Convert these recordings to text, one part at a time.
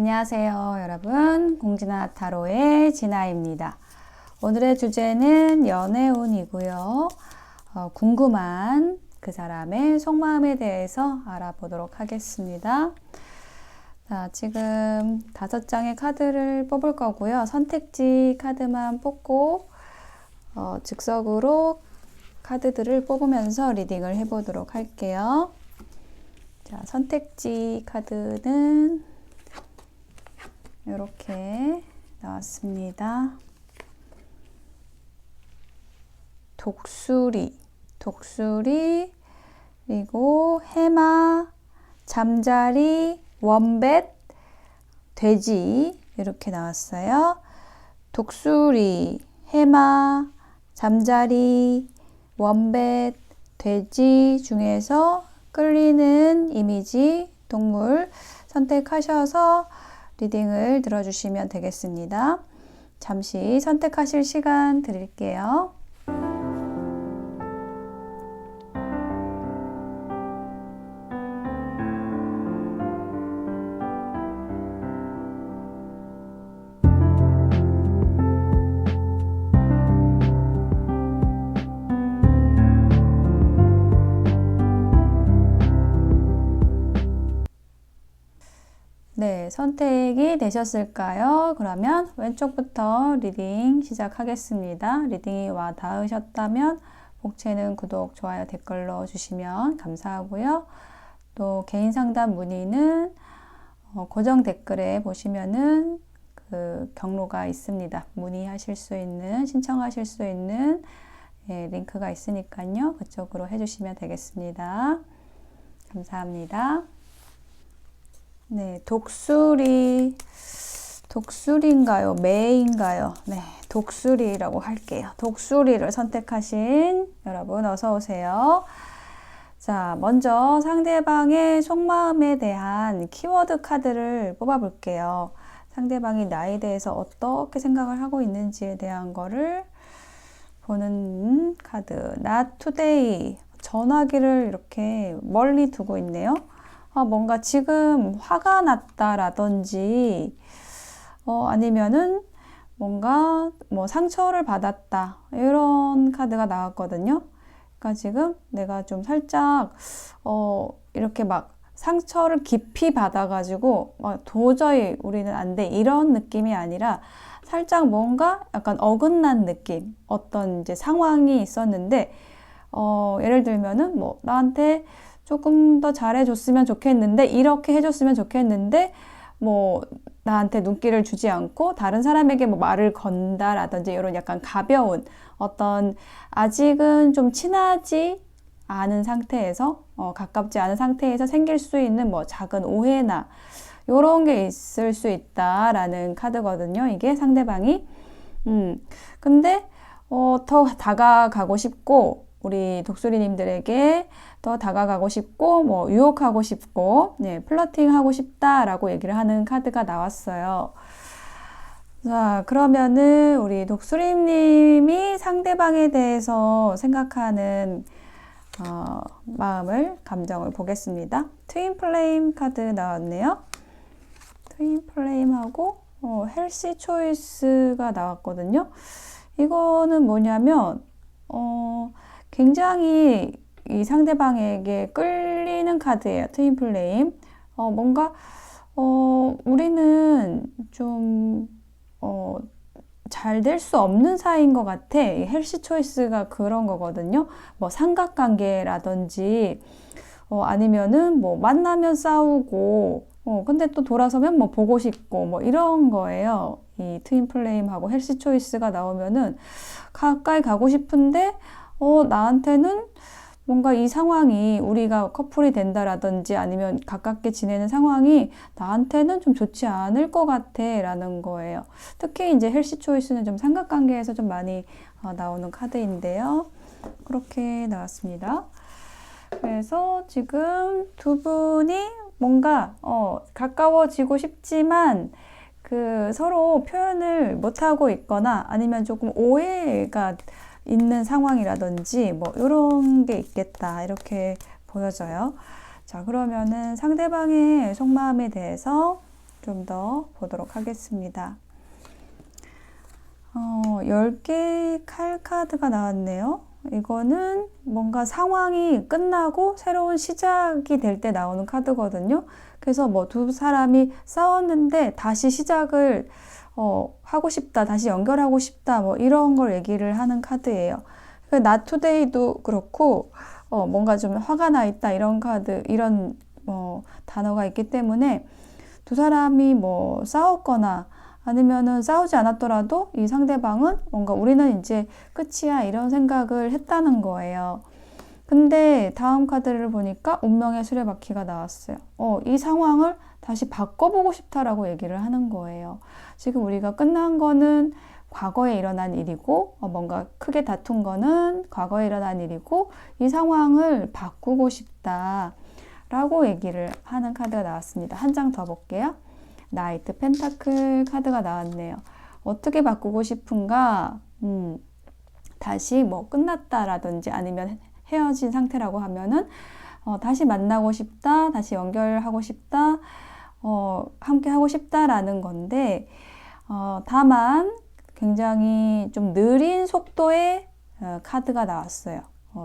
안녕하세요, 여러분. 공진아 타로의 진아입니다. 오늘의 주제는 연애운이고요. 궁금한 그 사람의 속마음에 대해서 알아보도록 하겠습니다. 자, 지금 5장의 카드를 뽑을 거고요. 선택지 카드만 뽑고 즉석으로 카드들을 뽑으면서 리딩을 해보도록 할게요. 자, 선택지 카드는 이렇게 나왔습니다. 독수리, 그리고 해마, 잠자리, 원뱃, 돼지 이렇게 나왔어요. 독수리, 해마, 잠자리, 원뱃, 돼지 중에서 끌리는 이미지, 동물 선택하셔서 리딩을 들어주시면 되겠습니다. 잠시 선택하실 시간 드릴게요. 네, 선택이 되셨을까요? 그러면 왼쪽부터 리딩 시작하겠습니다. 리딩이 와 닿으셨다면 복채는 구독, 좋아요, 댓글로 주시면 감사하고요. 또 개인 상담 문의는 고정 댓글에 보시면은 그 경로가 있습니다. 문의하실 수 있는, 신청하실 수 있는 링크가 있으니까요. 그쪽으로 해주시면 되겠습니다. 감사합니다. 네, 독수리인가요? 매인가요? 네, 독수리라고 할게요. 독수리를 선택하신 여러분 어서 오세요. 자, 먼저 상대방의 속마음에 대한 키워드 카드를 뽑아 볼게요. 상대방이 나에 대해서 어떻게 생각을 하고 있는지에 대한 거를 보는 카드. Not today. 전화기를 이렇게 멀리 두고 있네요. 뭔가 지금 화가 났다라든지 아니면은 뭔가 상처를 받았다 이런 카드가 나왔거든요. 그러니까 지금 내가 좀 살짝 이렇게 막 상처를 깊이 받아가지고 도저히 우리는 안 돼 이런 느낌이 아니라 살짝 뭔가 약간 어긋난 느낌, 어떤 이제 상황이 있었는데 예를 들면은 뭐 나한테 조금 더 잘해줬으면 좋겠는데, 이렇게 해줬으면 좋겠는데, 뭐, 나한테 눈길을 주지 않고, 다른 사람에게 뭐 말을 건다라든지, 이런 약간 가벼운, 어떤, 아직은 좀 친하지 않은 상태에서, 가깝지 않은 상태에서 생길 수 있는 뭐 작은 오해나, 요런 게 있을 수 있다라는 카드거든요. 이게 상대방이. 근데, 더 다가가고 싶고, 우리 독수리님들에게 더 다가가고 싶고 뭐 유혹하고 싶고 플러팅 하고 싶다라고 얘기를 하는 카드가 나왔어요. 자, 그러면은 우리 독수리님이 상대방에 대해서 생각하는 마음을, 감정을 보겠습니다. 트윈 플레임 카드 나왔네요. 트윈 플레임하고 헬시 초이스가 나왔거든요. 이거는 뭐냐면 굉장히 이 상대방에게 끌리는 카드예요. 트윈 플레임. 뭔가 우리는 좀 잘 될 수 없는 사이인 것 같아. 이 헬시 초이스가 그런 거거든요. 뭐 삼각관계라든지 아니면은 뭐 만나면 싸우고 근데 또 돌아서면 뭐 보고 싶고 뭐 이런 거예요. 이 트윈 플레임하고 헬시 초이스가 나오면은 가까이 가고 싶은데 나한테는 뭔가 이 상황이 우리가 커플이 된다라든지 아니면 가깝게 지내는 상황이 나한테는 좀 좋지 않을 것 같아 라는 거예요. 특히 이제 헬시 초이스는 좀 삼각관계에서 좀 많이 나오는 카드인데요. 그렇게 나왔습니다. 그래서 지금 두 분이 뭔가 가까워지고 싶지만 그 서로 표현을 못하고 있거나 아니면 조금 오해가 있는 상황이라든지 뭐 이런 게 있겠다 이렇게 보여져요. 자, 그러면은 상대방의 속마음에 대해서 좀 더 보도록 하겠습니다. 10개의 칼 카드가 나왔네요. 이거는 뭔가 상황이 끝나고 새로운 시작이 될 때 나오는 카드거든요. 그래서 뭐 두 사람이 싸웠는데 다시 시작을 하고 싶다, 다시 연결하고 싶다, 뭐 이런 걸 얘기를 하는 카드예요. Not today도 그렇고 뭔가 좀 화가 나 있다 이런 카드, 이런 단어가 있기 때문에 두 사람이 뭐 싸웠거나 아니면은 싸우지 않았더라도 이 상대방은 뭔가 우리는 이제 끝이야 이런 생각을 했다는 거예요. 근데 다음 카드를 보니까 운명의 수레바퀴가 나왔어요. 이 상황을 다시 바꿔보고 싶다라고 얘기를 하는 거예요. 지금 우리가 끝난 거는 과거에 일어난 일이고 뭔가 크게 다툰 거는 과거에 일어난 일이고 이 상황을 바꾸고 싶다 라고 얘기를 하는 카드가 나왔습니다. 한 장 더 볼게요. 나이트 펜타클 카드가 나왔네요. 어떻게 바꾸고 싶은가? 다시 뭐 끝났다라든지 아니면 헤어진 상태라고 하면은 다시 만나고 싶다, 다시 연결하고 싶다, 함께 하고 싶다라는 건데 다만 굉장히 좀 느린 속도의 카드가 나왔어요.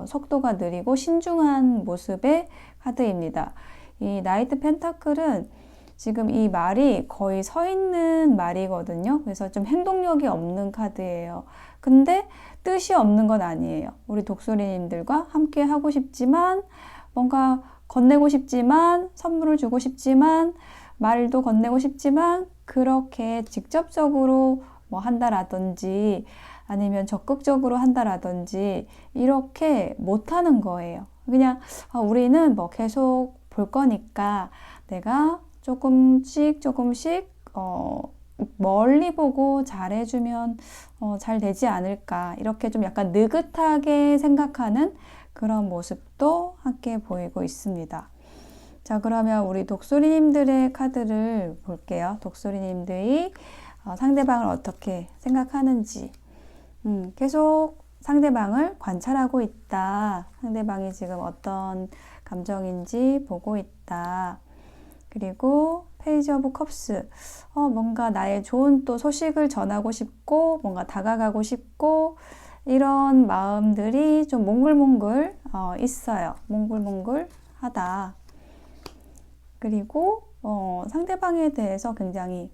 속도가 느리고 신중한 모습의 카드입니다. 이 나이트 펜타클은 지금 이 말이 거의 서 있는 말이거든요. 그래서 좀 행동력이 없는 카드예요. 근데 뜻이 없는 건 아니에요. 우리 독수리님들과 함께 하고 싶지만 뭔가 건네고 싶지만 선물을 주고 싶지만 말도 건네고 싶지만 그렇게 직접적으로 뭐 한다라든지 아니면 적극적으로 한다라든지 이렇게 못하는 거예요. 그냥 우리는 뭐 계속 볼 거니까 내가 조금씩 멀리 보고 잘해주면 잘 되지 않을까 이렇게 좀 약간 느긋하게 생각하는 그런 모습도 함께 보이고 있습니다. 자, 그러면 우리 독수리님들의 카드를 볼게요. 독수리님들이 상대방을 어떻게 생각하는지 계속 상대방을 관찰하고 있다. 상대방이 지금 어떤 감정인지 보고 있다. 그리고 페이지 오브 컵스, 뭔가 나의 좋은 또 소식을 전하고 싶고 뭔가 다가가고 싶고 이런 마음들이 좀 몽글몽글 있어요. 몽글몽글하다. 그리고 상대방에 대해서 굉장히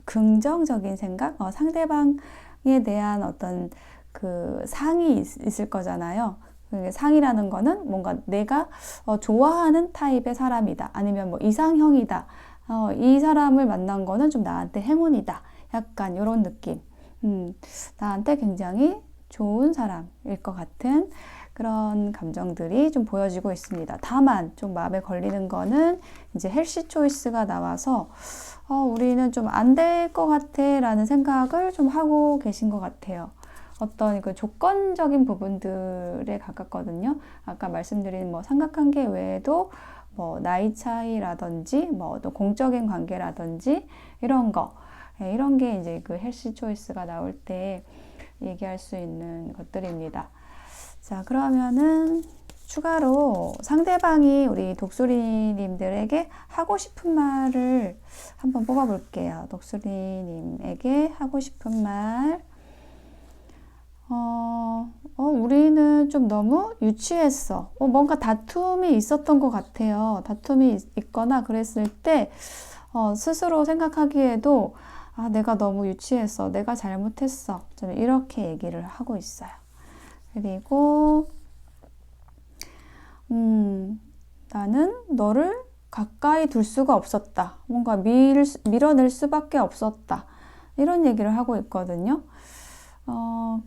긍정적인 생각, 상대방에 대한 어떤 그 상이 있을 거잖아요. 상이라는 거는 뭔가 내가 좋아하는 타입의 사람이다. 아니면 뭐 이상형이다. 이 사람을 만난 거는 좀 나한테 행운이다. 약간 이런 느낌. 나한테 굉장히 좋은 사람일 것 같은 그런 감정들이 좀 보여지고 있습니다. 다만 좀 마음에 걸리는 거는 이제 헬시 초이스가 나와서 우리는 좀 안 될 것 같아 라는 생각을 좀 하고 계신 것 같아요. 어떤 그 조건적인 부분들에 가깝거든요. 아까 말씀드린 뭐 삼각관계 외에도 뭐 나이 차이라든지 뭐 또 공적인 관계라든지 이런 거, 이런 게 이제 그 헬시 초이스가 나올 때 얘기할 수 있는 것들입니다. 자, 그러면은 추가로 상대방이 우리 독수리님들에게 하고 싶은 말을 한번 뽑아볼게요. 독수리님에게 하고 싶은 말. 우리는 좀 너무 유치했어. 뭔가 다툼이 있었던 것 같아요. 다툼이 있거나 그랬을 때, 스스로 생각하기에도, 내가 너무 유치했어. 내가 잘못했어. 좀 이렇게 얘기를 하고 있어요. 그리고, 나는 너를 가까이 둘 수가 없었다. 뭔가 밀어낼 수밖에 없었다. 이런 얘기를 하고 있거든요.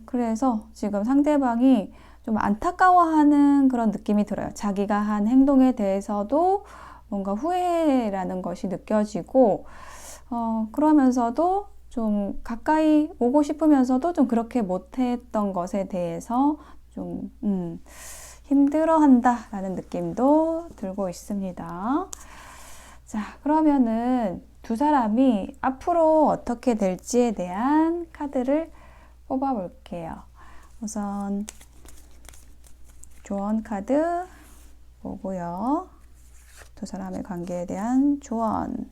그래서 지금 상대방이 좀 안타까워하는 그런 느낌이 들어요. 자기가 한 행동에 대해서도 뭔가 후회라는 것이 느껴지고, 그러면서도 좀 가까이 오고 싶으면서도 좀 그렇게 못했던 것에 대해서 좀, 힘들어한다 라는 느낌도 들고 있습니다. 자, 그러면은 두 사람이 앞으로 어떻게 될지에 대한 카드를 뽑아 볼게요. 우선 조언 카드 보고요. 두 사람의 관계에 대한 조언.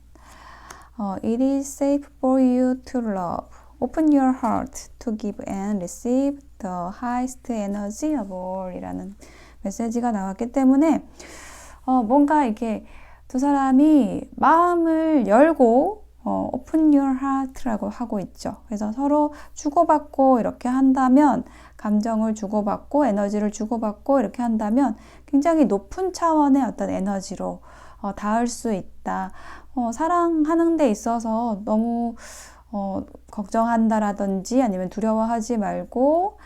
It is safe for you to love. Open your heart to give and receive the highest energy of all 이라는 메시지가 나왔기 때문에 뭔가 이렇게 두 사람이 마음을 열고 open your heart라고 하고 있죠. 그래서 서로 주고받고 이렇게 한다면 감정을 주고받고 에너지를 주고받고 이렇게 한다면 굉장히 높은 차원의 어떤 에너지로 닿을 수 있다. 사랑하는 데 있어서 너무 걱정한다라든지 아니면 두려워하지 말고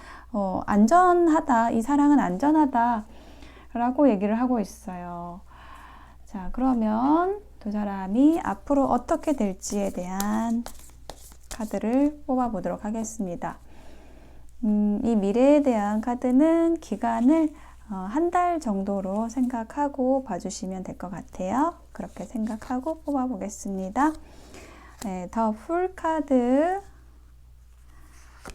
안전하다. 이 사랑은 안전하다 라고 얘기를 하고 있어요. 자, 그러면 두 사람이 앞으로 어떻게 될지에 대한 카드를 뽑아 보도록 하겠습니다. 이 미래에 대한 카드는 기간을 한 달 정도로 생각하고 봐주시면 될 것 같아요. 그렇게 생각하고 뽑아 보겠습니다. 네, 더 풀 카드,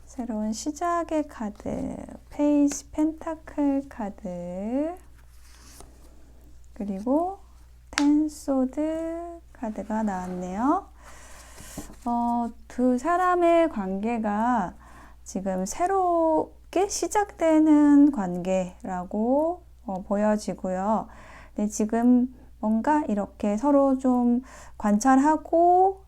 새로운 시작의 카드, 페이지 펜타클 카드, 그리고 텐 소드 카드가 나왔네요. 두 사람의 관계가 지금 새롭게 시작되는 관계라고 보여지고요. 근데 지금 뭔가 이렇게 서로 좀 관찰하고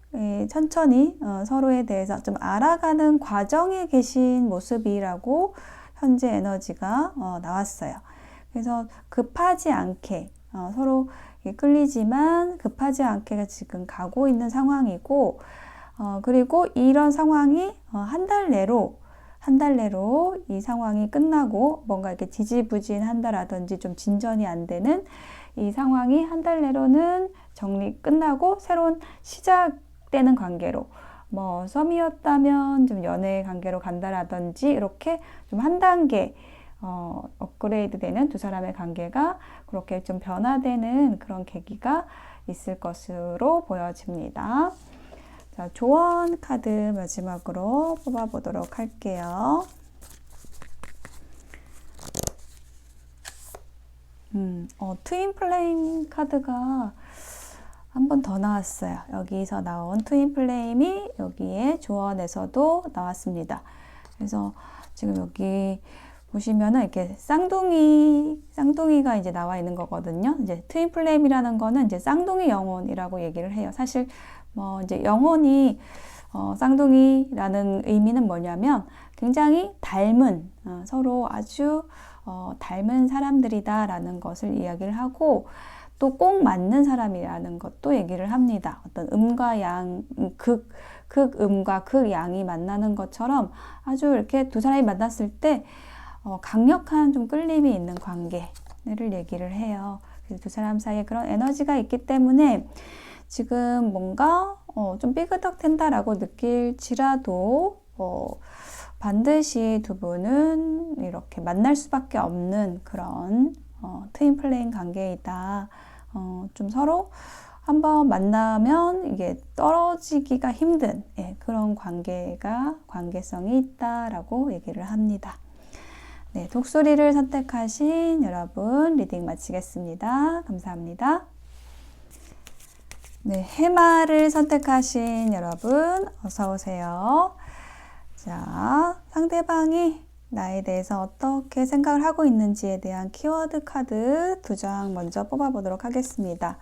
천천히 서로에 대해서 좀 알아가는 과정에 계신 모습이라고 현재 에너지가 나왔어요. 그래서 급하지 않게 서로 끌리지만 급하지 않게 지금 가고 있는 상황이고 그리고 이런 상황이 한 달 내로 이 상황이 끝나고 뭔가 이렇게 지지부진한다라든지 좀 진전이 안 되는 이 상황이 한 달 내로는 정리 끝나고 새로운 시작되는 관계로 뭐 썸이었다면 좀 연애 관계로 간다라든지 이렇게 좀 한 단계 업그레이드 되는 두 사람의 관계가 그렇게 좀 변화되는 그런 계기가 있을 것으로 보여집니다. 자, 조언 카드 마지막으로 뽑아보도록 할게요. 트윈 플레임 카드가 한 번 더 나왔어요. 여기서 나온 트윈 플레임이 여기에 조언에서도 나왔습니다. 그래서 지금 여기 보시면은 이렇게 쌍둥이가 이제 나와 있는 거거든요. 이제 트윈 플레임이라는 거는 이제 쌍둥이 영혼이라고 얘기를 해요. 사실 뭐 이제 영혼이 쌍둥이라는 의미는 뭐냐면 굉장히 닮은 서로 아주 닮은 사람들이다라는 것을 이야기를 하고 또 꼭 맞는 사람이라는 것도 얘기를 합니다. 어떤 음과 양, 극음과 극양이 만나는 것처럼 아주 이렇게 두 사람이 만났을 때 강력한 좀 끌림이 있는 관계를 얘기를 해요. 그래서 두 사람 사이에 그런 에너지가 있기 때문에 지금 뭔가 좀 삐그덕된다라고 느낄지라도 반드시 두 분은 이렇게 만날 수밖에 없는 그런 트윈 플레임 관계이다. 좀 서로 한번 만나면 이게 떨어지기가 힘든 그런 관계성이 있다라고 얘기를 합니다. 네, 독수리를 선택하신 여러분 리딩 마치겠습니다. 감사합니다. 네, 해마를 선택하신 여러분 어서 오세요. 자, 상대방이 나에 대해서 어떻게 생각을 하고 있는지에 대한 키워드 카드 2장 먼저 뽑아보도록 하겠습니다.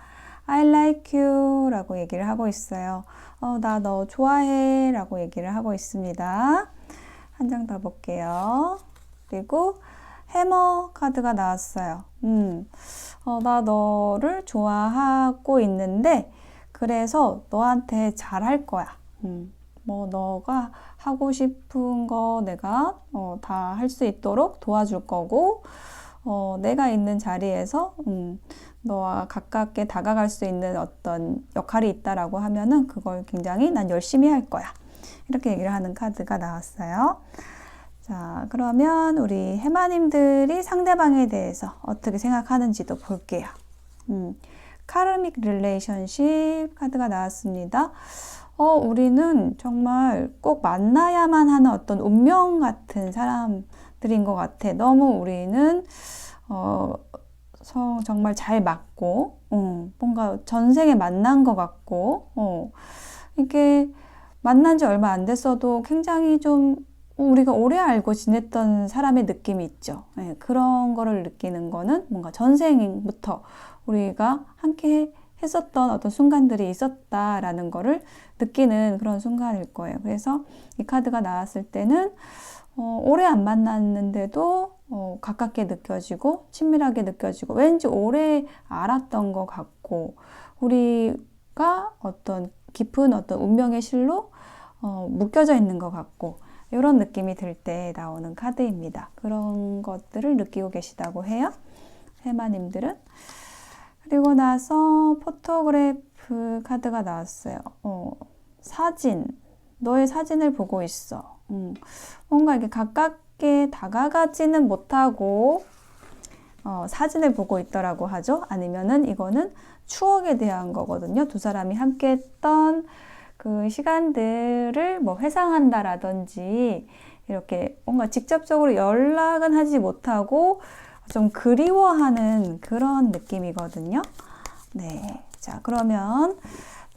I like you 라고 얘기를 하고 있어요. 나 너 좋아해 라고 얘기를 하고 있습니다. 한 장 더 볼게요. 그리고 해머 카드가 나왔어요. 나 너를 좋아하고 있는데 그래서 너한테 잘할 거야. 뭐 너가 하고 싶은 거 내가 다 할 수 있도록 도와줄 거고 내가 있는 자리에서 너와 가깝게 다가갈 수 있는 어떤 역할이 있다라고 하면은 그걸 굉장히 난 열심히 할 거야. 이렇게 얘기를 하는 카드가 나왔어요. 자, 그러면 우리 해마님들이 상대방에 대해서 어떻게 생각하는지도 볼게요. 카르믹 릴레이션십 카드가 나왔습니다. 우리는 정말 꼭 만나야만 하는 어떤 운명 같은 사람들인 것 같아. 너무 우리는 정말 잘 맞고 뭔가 전생에 만난 것 같고 이게 만난 지 얼마 안 됐어도 굉장히 좀 우리가 오래 알고 지냈던 사람의 느낌이 있죠. 네, 그런 거를 느끼는 거는 뭔가 전생부터 우리가 함께 했었던 어떤 순간들이 있었다라는 거를 느끼는 그런 순간일 거예요. 그래서 이 카드가 나왔을 때는 오래 안 만났는데도 가깝게 느껴지고 친밀하게 느껴지고 왠지 오래 알았던 것 같고 우리가 어떤 깊은 어떤 운명의 실로 묶여져 있는 것 같고 이런 느낌이 들 때 나오는 카드입니다. 그런 것들을 느끼고 계시다고 해요. 해마님들은. 그리고 나서 포토그래프 카드가 나왔어요. 사진. 너의 사진을 보고 있어. 뭔가 이렇게 가깝게 다가가지는 못하고 사진을 보고 있더라고 하죠. 아니면은 이거는 추억에 대한 거거든요. 두 사람이 함께 했던 그 시간들을 뭐 회상한다라든지 이렇게 뭔가 직접적으로 연락은 하지 못하고 좀 그리워하는 그런 느낌이거든요. 네. 자, 그러면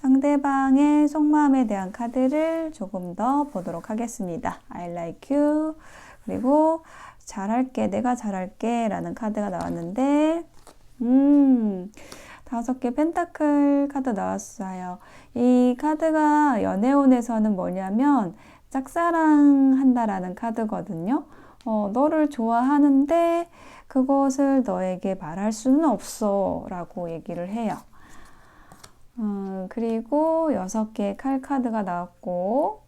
상대방의 속마음에 대한 카드를 조금 더 보도록 하겠습니다. I like you. 그리고 잘할게, 내가 잘할게 라는 카드가 나왔는데 5개 펜타클 카드 나왔어요. 이 카드가 연애운에서는 뭐냐면 짝사랑한다라는 카드거든요. 너를 좋아하는데 그것을 너에게 말할 수는 없어 라고 얘기를 해요. 그리고 6개의 칼 카드가 나왔고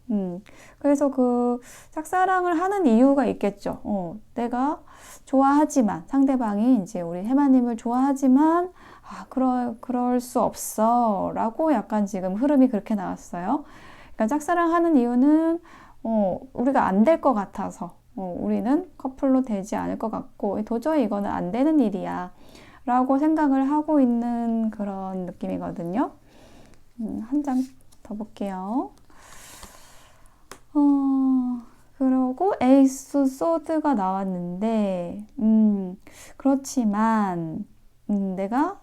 그래서 그 짝사랑을 하는 이유가 있겠죠. 내가 좋아하지만 상대방이 이제 우리 해마님을 좋아하지만 그럴 수 없어 라고 약간 지금 흐름이 그렇게 나왔어요. 그러니까 짝사랑 하는 이유는 우리가 안 될 것 같아서 우리는 커플로 되지 않을 것 같고 도저히 이거는 안 되는 일이야 라고 생각을 하고 있는 그런 느낌이거든요. 한 장 더 볼게요. 그리고 에이스 소드가 나왔는데 그렇지만 내가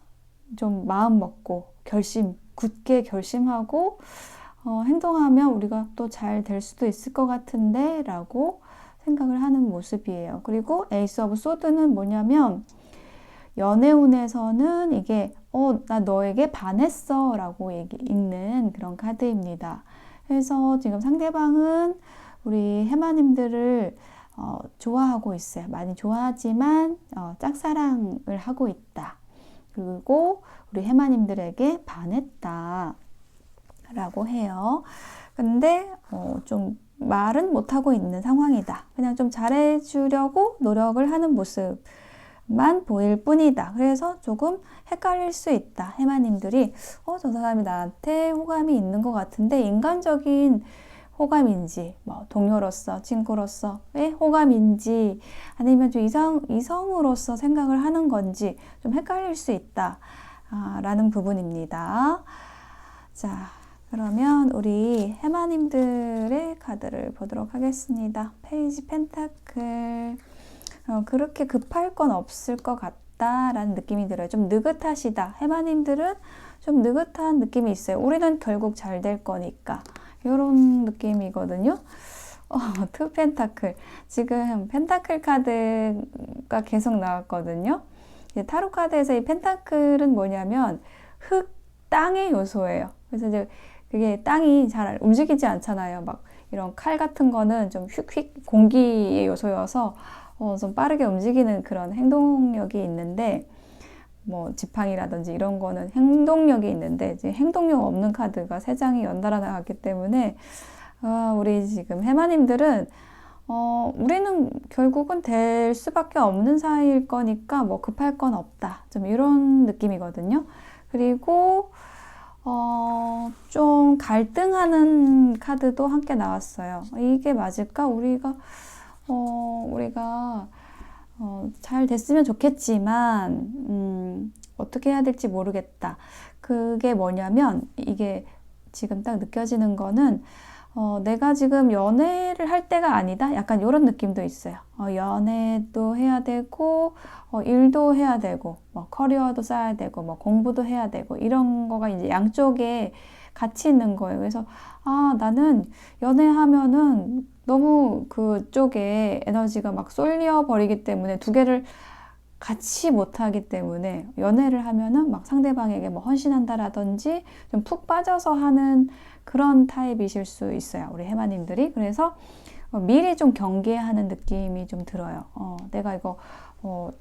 좀 마음 먹고 굳게 결심하고 행동하면 우리가 또 잘 될 수도 있을 것 같은데 라고 생각을 하는 모습이에요. 그리고 에이스 오브 소드는 뭐냐면 연애운에서는 이게 나 너에게 반했어 라고 읽는 그런 카드입니다. 그래서 지금 상대방은 우리 해마님들을 좋아하고 있어요. 많이 좋아하지만 짝사랑을 하고 있다. 그리고 우리 해마님들에게 반했다 라고 해요. 근데 좀 말은 못하고 있는 상황이다. 그냥 좀 잘해주려고 노력을 하는 모습만 보일 뿐이다. 그래서 조금 헷갈릴 수 있다. 해마님들이 저 사람이 나한테 호감이 있는 것 같은데 인간적인 호감인지 뭐 동료로서 친구로서의 호감인지 아니면 좀 이성으로서 생각을 하는 건지 좀 헷갈릴 수 있다 라는 부분입니다. 자, 그러면 우리 해마님들의 카드를 보도록 하겠습니다. 페이지 펜타클. 그렇게 급할 건 없을 것 같다라는 느낌이 들어요. 좀 느긋하시다. 해마님들은 좀 느긋한 느낌이 있어요. 우리는 결국 잘 될 거니까. 이런 느낌이거든요. 투 펜타클. 지금 펜타클 카드가 계속 나왔거든요. 타로 카드에서 이 펜타클은 뭐냐면 땅의 요소예요. 그래서 이제 그게 땅이 잘 움직이지 않잖아요. 막 이런 칼 같은 거는 좀 휙휙 공기의 요소여서 좀 빠르게 움직이는 그런 행동력이 있는데 뭐 지팡이라든지 이런 거는 행동력이 있는데 이제 행동력 없는 카드가 3장이 연달아 나왔기 때문에 우리 지금 해마님들은 우리는 결국은 될 수밖에 없는 사이일 거니까 뭐 급할 건 없다. 좀 이런 느낌이거든요. 그리고 좀 갈등하는 카드도 함께 나왔어요. 이게 맞을까? 우리가 잘 됐으면 좋겠지만 어떻게 해야 될지 모르겠다. 그게 뭐냐면 이게 지금 딱 느껴지는 거는 내가 지금 연애를 할 때가 아니다? 약간 이런 느낌도 있어요. 연애도 해야 되고, 일도 해야 되고, 뭐 커리어도 쌓아야 되고, 뭐 공부도 해야 되고, 이런 거가 이제 양쪽에 같이 있는 거예요. 그래서, 나는 연애하면은 너무 그쪽에 에너지가 막 쏠려 버리기 때문에 두 개를 같이 못하기 때문에 연애를 하면은 막 상대방에게 뭐 헌신한다라든지 좀 푹 빠져서 하는 그런 타입이실 수 있어요. 우리 해마님들이. 그래서 미리 좀 경계하는 느낌이 좀 들어요. 내가 이거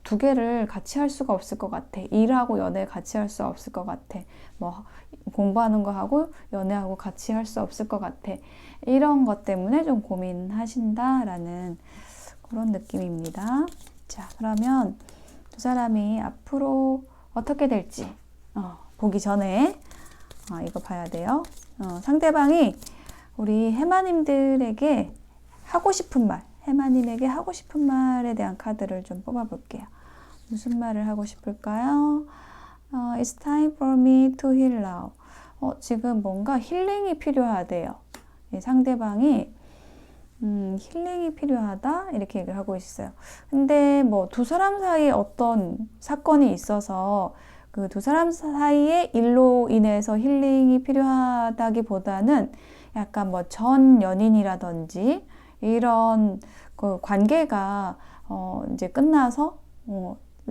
두 개를 같이 할 수가 없을 것 같아. 일하고 연애 같이 할 수 없을 것 같아. 뭐 공부하는 거 하고 연애하고 같이 할 수 없을 것 같아. 이런 것 때문에 좀 고민하신다라는 그런 느낌입니다. 자, 그러면 두 사람이 앞으로 어떻게 될지 보기 전에 이거 봐야 돼요. 상대방이 우리 해마님들에게 하고 싶은 말, 해마님에게 하고 싶은 말에 대한 카드를 좀 뽑아볼게요. 무슨 말을 하고 싶을까요? It's time for me to heal now. 지금 뭔가 힐링이 필요하대요. 상대방이 힐링이 필요하다 이렇게 얘기를 하고 있어요. 근데 뭐 두 사람 사이에 어떤 사건이 있어서 그 두 사람 사이의 일로 인해서 힐링이 필요하다기보다는 약간 뭐 전 연인이라든지 이런 그 관계가 이제 끝나서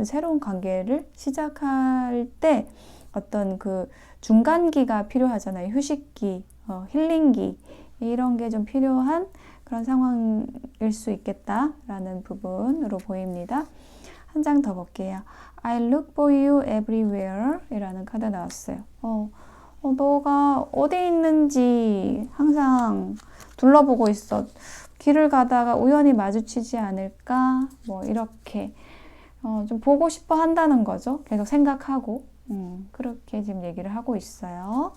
새로운 관계를 시작할 때 어떤 그 중간기가 필요하잖아요. 휴식기, 힐링기 이런 게 좀 필요한 그런 상황일 수 있겠다라는 부분으로 보입니다. 한 장 더 볼게요. I look for you everywhere 이라는 카드 나왔어요. 너가 어디 있는지 항상 둘러보고 있어. 길을 가다가 우연히 마주치지 않을까? 뭐 이렇게 좀 보고 싶어 한다는 거죠. 계속 생각하고 그렇게 지금 얘기를 하고 있어요.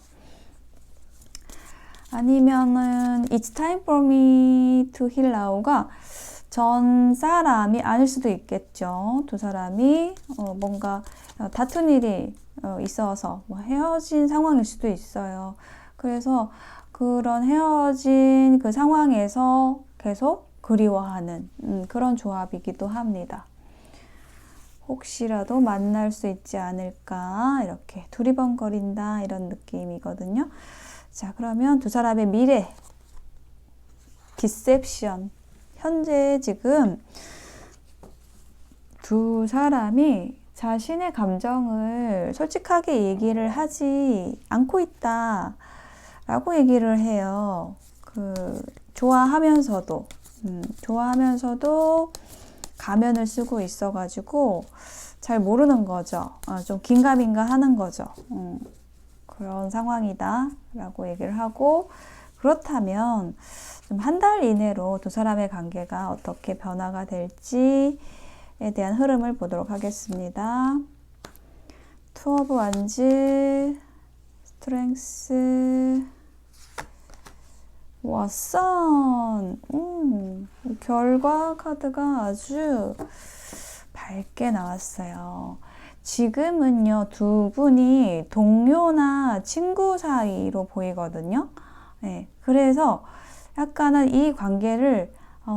아니면은 It's time for me to heal now가 전 사람이 아닐 수도 있겠죠. 두 사람이 뭔가 다툰 일이 있어서 뭐 헤어진 상황일 수도 있어요. 그래서 그런 헤어진 그 상황에서 계속 그리워하는 그런 조합이기도 합니다. 혹시라도 만날 수 있지 않을까 이렇게 두리번거린다 이런 느낌이거든요. 자, 그러면 두 사람의 미래, 디셉션. 현재 지금 두 사람이 자신의 감정을 솔직하게 얘기를 하지 않고 있다 라고 얘기를 해요. 좋아하면서도 가면을 쓰고 있어가지고 잘 모르는 거죠. 좀 긴가민가 하는 거죠. 그런 상황이다 라고 얘기를 하고, 그렇다면 좀 한 달 이내로 두 사람의 관계가 어떻게 변화가 될지에 대한 흐름을 보도록 하겠습니다. 투 오브 완즈, 스트렝스, 선. 결과 카드가 아주 밝게 나왔어요. 지금은요, 두 분이 동료나 친구 사이로 보이거든요. 네, 그래서 약간은 이 관계를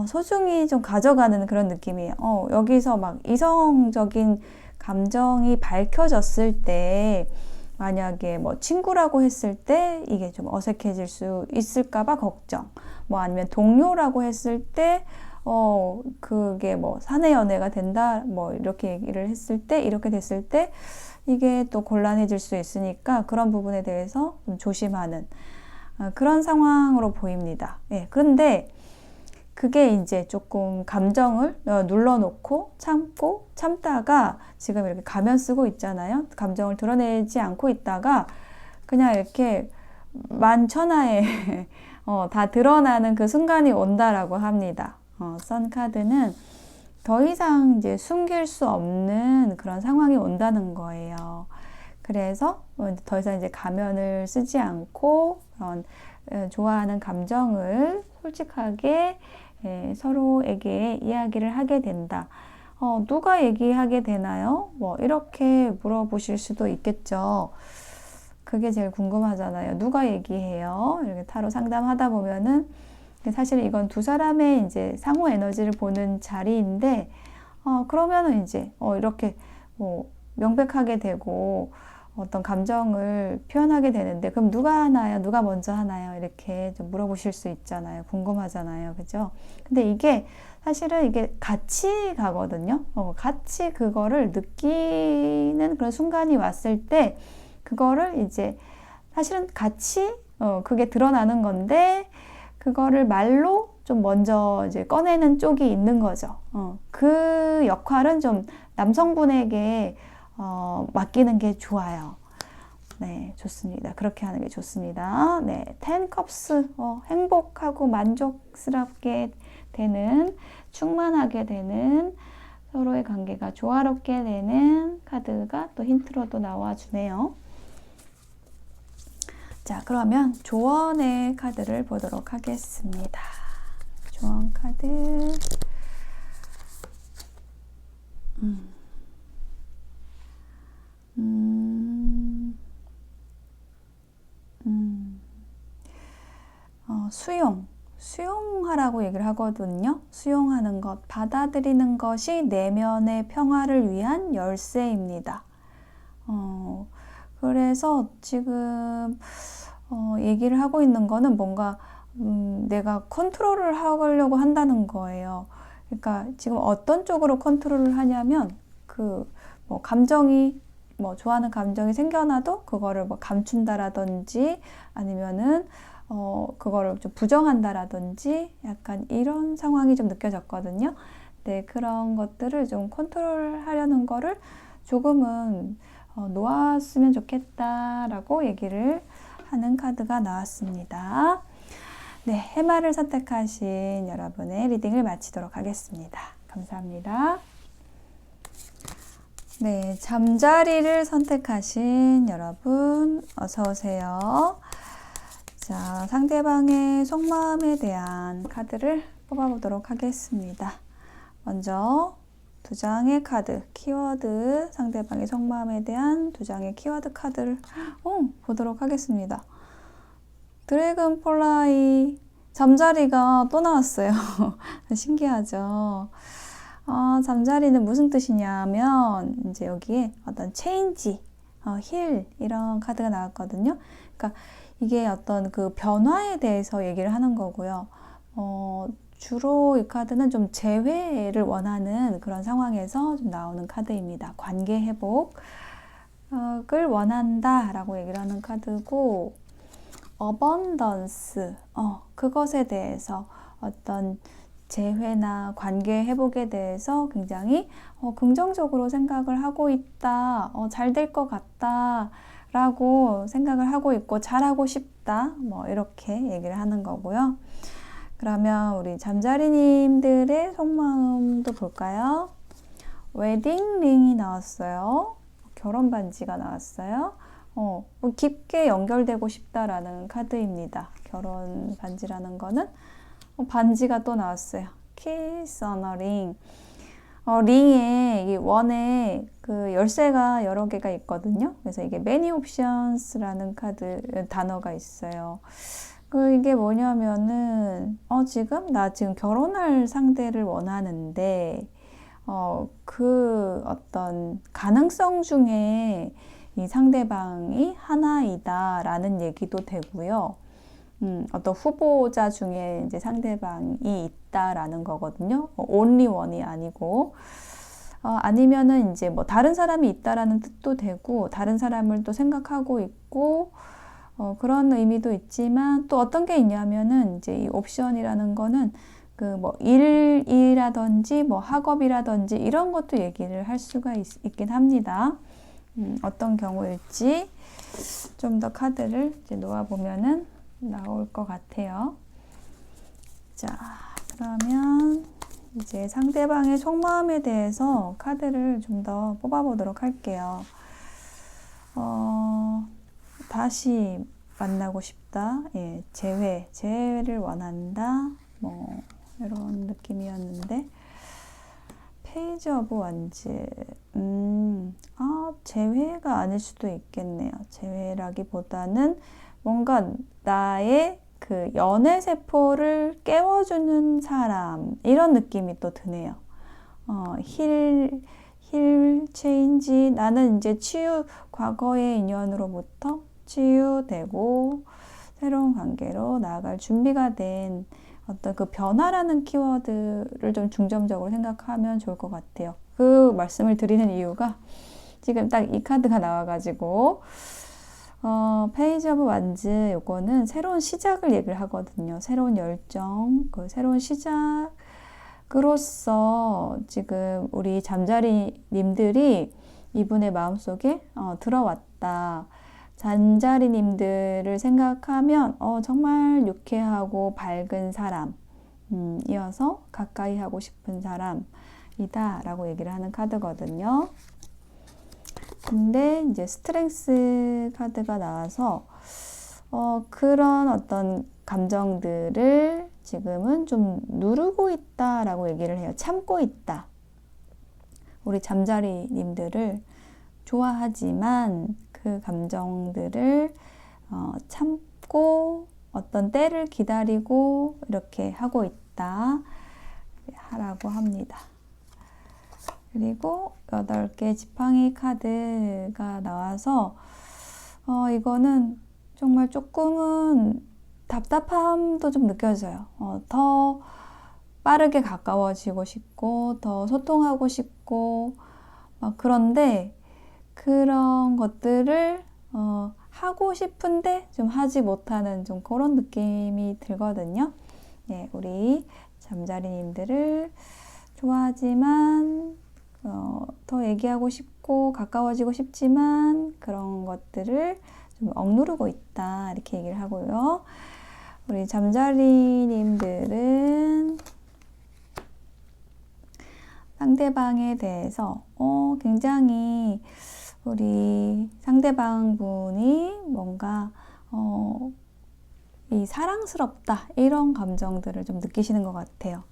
소중히 좀 가져가는 그런 느낌이에요. 여기서 막 이성적인 감정이 밝혀졌을 때, 만약에 뭐 친구라고 했을 때 이게 좀 어색해질 수 있을까봐 걱정. 뭐 아니면 동료라고 했을 때, 그게 뭐 사내 연애가 된다, 뭐 이렇게 얘기를 했을 때, 이렇게 됐을 때, 이게 또 곤란해질 수 있으니까 그런 부분에 대해서 좀 조심하는 그런 상황으로 보입니다. 예, 그런데 그게 이제 조금 감정을 눌러놓고 참다가 지금 이렇게 가면 쓰고 있잖아요. 감정을 드러내지 않고 있다가 그냥 이렇게 만천하에 다 드러나는 그 순간이 온다라고 합니다. 선 카드는 더 이상 이제 숨길 수 없는 그런 상황이 온다는 거예요. 그래서 더 이상 이제 가면을 쓰지 않고 그런 좋아하는 감정을 솔직하게 서로에게 이야기를 하게 된다. 누가 얘기하게 되나요? 뭐 이렇게 물어보실 수도 있겠죠. 그게 제일 궁금하잖아요. 누가 얘기해요? 이렇게 타로 상담하다 보면은 사실 이건 두 사람의 이제 상호 에너지를 보는 자리인데, 그러면은 이제 이렇게 뭐 명백하게 되고 어떤 감정을 표현하게 되는데, 그럼 누가 하나요? 누가 먼저 하나요? 이렇게 좀 물어보실 수 있잖아요. 궁금하잖아요. 그죠? 근데 이게 사실은 이게 같이 가거든요. 같이 그거를 느끼는 그런 순간이 왔을 때, 그거를 이제 사실은 같이 그게 드러나는 건데, 그거를 말로 좀 먼저 이제 꺼내는 쪽이 있는 거죠. 그 역할은 좀 남성분에게 맡기는 게 좋아요. 네, 좋습니다. 그렇게 하는 게 좋습니다. 네, 10 컵스, 행복하고 만족스럽게 되는, 충만하게 되는, 서로의 관계가 조화롭게 되는 카드가 또 힌트로도 나와주네요. 자, 그러면 조언의 카드를 보도록 하겠습니다. 조언 카드. 수용하라고 얘기를 하거든요. 수용하는 것, 받아들이는 것이 내면의 평화를 위한 열쇠입니다. 그래서 지금 얘기를 하고 있는 거는 뭔가 내가 컨트롤을 하려고 한다는 거예요. 그러니까 지금 어떤 쪽으로 컨트롤을 하냐면 뭐 감정이 뭐 좋아하는 감정이 생겨나도 그거를 뭐 감춘다라든지 아니면은 그거를 좀 부정한다라든지 약간 이런 상황이 좀 느껴졌거든요. 네, 그런 것들을 좀 컨트롤하려는 거를 조금은 놓았으면 좋겠다라고 얘기를 하는 카드가 나왔습니다. 네, 해마를 선택하신 여러분의 리딩을 마치도록 하겠습니다. 감사합니다. 네, 잠자리를 선택하신 여러분 어서 오세요. 자, 상대방의 속마음에 대한 카드를 뽑아보도록 하겠습니다. 먼저 두 장의 카드, 키워드, 상대방의 속마음에 대한 두 장의 키워드 카드를 보도록 하겠습니다. 드래곤 플라이, 잠자리가 또 나왔어요. 신기하죠? 잠자리는 무슨 뜻이냐면 이제 여기에 어떤 체인지, 힐 이런 카드가 나왔거든요. 그러니까 이게 어떤 그 변화에 대해서 얘기를 하는 거고요. 주로 이 카드는 좀 재회를 원하는 그런 상황에서 좀 나오는 카드입니다. 관계 회복을 원한다 라고 얘기를 하는 카드고, abundance, 그것에 대해서 어떤 재회나 관계 회복에 대해서 굉장히 긍정적으로 생각을 하고 있다, 잘 될 것 같다 라고 생각을 하고 있고 잘하고 싶다, 뭐 이렇게 얘기를 하는 거고요. 그러면 우리 잠자리님들의 속마음도 볼까요? 웨딩 링이 나왔어요. 결혼 반지가 나왔어요. 깊게 연결되고 싶다라는 카드입니다. 결혼 반지라는 거는 반지가 또 나왔어요. Kiss on a ring. 링에 이 원에 그 열쇠가 여러 개가 있거든요. 그래서 이게 many options라는 단어가 있어요. 이게 뭐냐면은 나 지금 결혼할 상대를 원하는데 그 어떤 가능성 중에 이 상대방이 하나이다라는 얘기도 되고요. 어떤 후보자 중에 이제 상대방이 있다라는 거거든요. only one이 아니고, 아니면은 이제 뭐 다른 사람이 있다라는 뜻도 되고, 다른 사람을 또 생각하고 있고, 그런 의미도 있지만, 또 어떤 게 있냐면은 이제 이 옵션이라는 거는 그 뭐 일이라든지 뭐 학업이라든지 이런 것도 얘기를 할 수가 있긴 합니다. 어떤 경우일지 좀 더 카드를 이제 놓아보면은 나올 것 같아요. 자, 그러면 이제 상대방의 속마음에 대해서 카드를 좀 더 뽑아보도록 할게요. 다시 만나고 싶다. 예, 재회를 원한다. 뭐 이런 느낌이었는데, 페이지 오브 원즈. 재회가 아닐 수도 있겠네요. 재회라기보다는 뭔가 나의 그 연애 세포를 깨워주는 사람, 이런 느낌이 또 드네요. 힐 체인지, 나는 이제 과거의 인연으로부터 치유되고 새로운 관계로 나아갈 준비가 된 어떤 그 변화라는 키워드를 좀 중점적으로 생각하면 좋을 것 같아요. 그 말씀을 드리는 이유가 지금 딱 이 카드가 나와가지고 페이지 오브 완즈, 요거는 새로운 시작을 얘기를 하거든요. 새로운 열정, 그 새로운 시작으로서 지금 우리 잠자리님들이 이분의 마음속에 들어왔다. 잠자리님들을 생각하면 정말 유쾌하고 밝은 사람, 이어서 가까이 하고 싶은 사람이다 라고 얘기를 하는 카드거든요. 근데 이제 스트렝스 카드가 나와서 그런 어떤 감정들을 지금은 좀 누르고 있다라고 얘기를 해요. 참고 있다. 우리 잠자리님들을 좋아하지만 그 감정들을 참고 어떤 때를 기다리고 이렇게 하고 있다 라고 합니다. 그리고 8개 지팡이 카드가 나와서 이거는 정말 조금은 답답함도 좀 느껴져요. 더 빠르게 가까워지고 싶고 더 소통하고 싶고 그런데 그런 것들을 하고 싶은데 좀 하지 못하는 좀 그런 느낌이 들거든요. 네, 우리 잠자리님들을 좋아하지만 더 얘기하고 싶고 가까워지고 싶지만 그런 것들을 좀 억누르고 있다 이렇게 얘기를 하고요. 우리 잠자리님들은 상대방에 대해서 굉장히 우리 상대방 분이 뭔가 이 사랑스럽다 이런 감정들을 좀 느끼시는 것 같아요.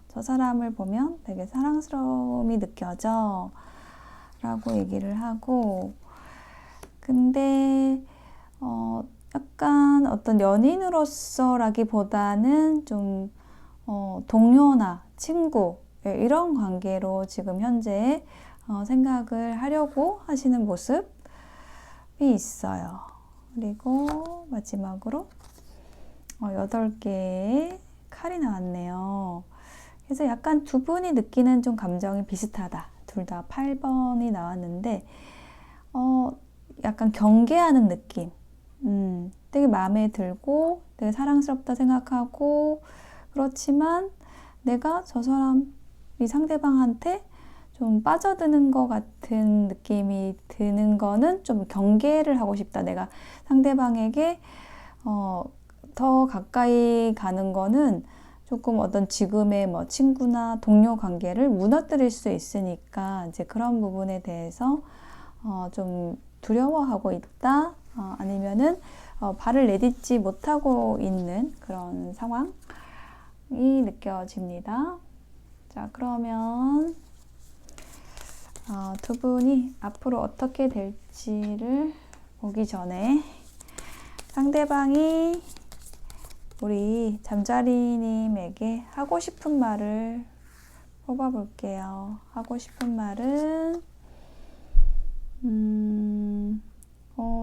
저 사람을 보면 되게 사랑스러움이 느껴져 라고 얘기를 하고, 근데 약간 어떤 연인으로서라기보다는 좀 동료나 친구 이런 관계로 지금 현재 생각을 하려고 하시는 모습이 있어요. 그리고 마지막으로 8개의 칼이 나왔네요. 그래서 약간 두 분이 느끼는 좀 감정이 비슷하다. 둘 다 8번이 나왔는데 약간 경계하는 느낌. 되게 마음에 들고 되게 사랑스럽다 생각하고, 그렇지만 내가 저 사람, 이 상대방한테 좀 빠져드는 것 같은 느낌이 드는 거는 좀 경계를 하고 싶다. 내가 상대방에게 더 가까이 가는 거는 조금 어떤 지금의 뭐 친구나 동료 관계를 무너뜨릴 수 있으니까 이제 그런 부분에 대해서 좀 두려워하고 있다. 아니면은 발을 내딛지 못하고 있는 그런 상황이 느껴집니다. 자, 그러면 두 분이 앞으로 어떻게 될지를 보기 전에 상대방이 우리 잠자리님에게 하고 싶은 말을 뽑아볼게요. 하고 싶은 말은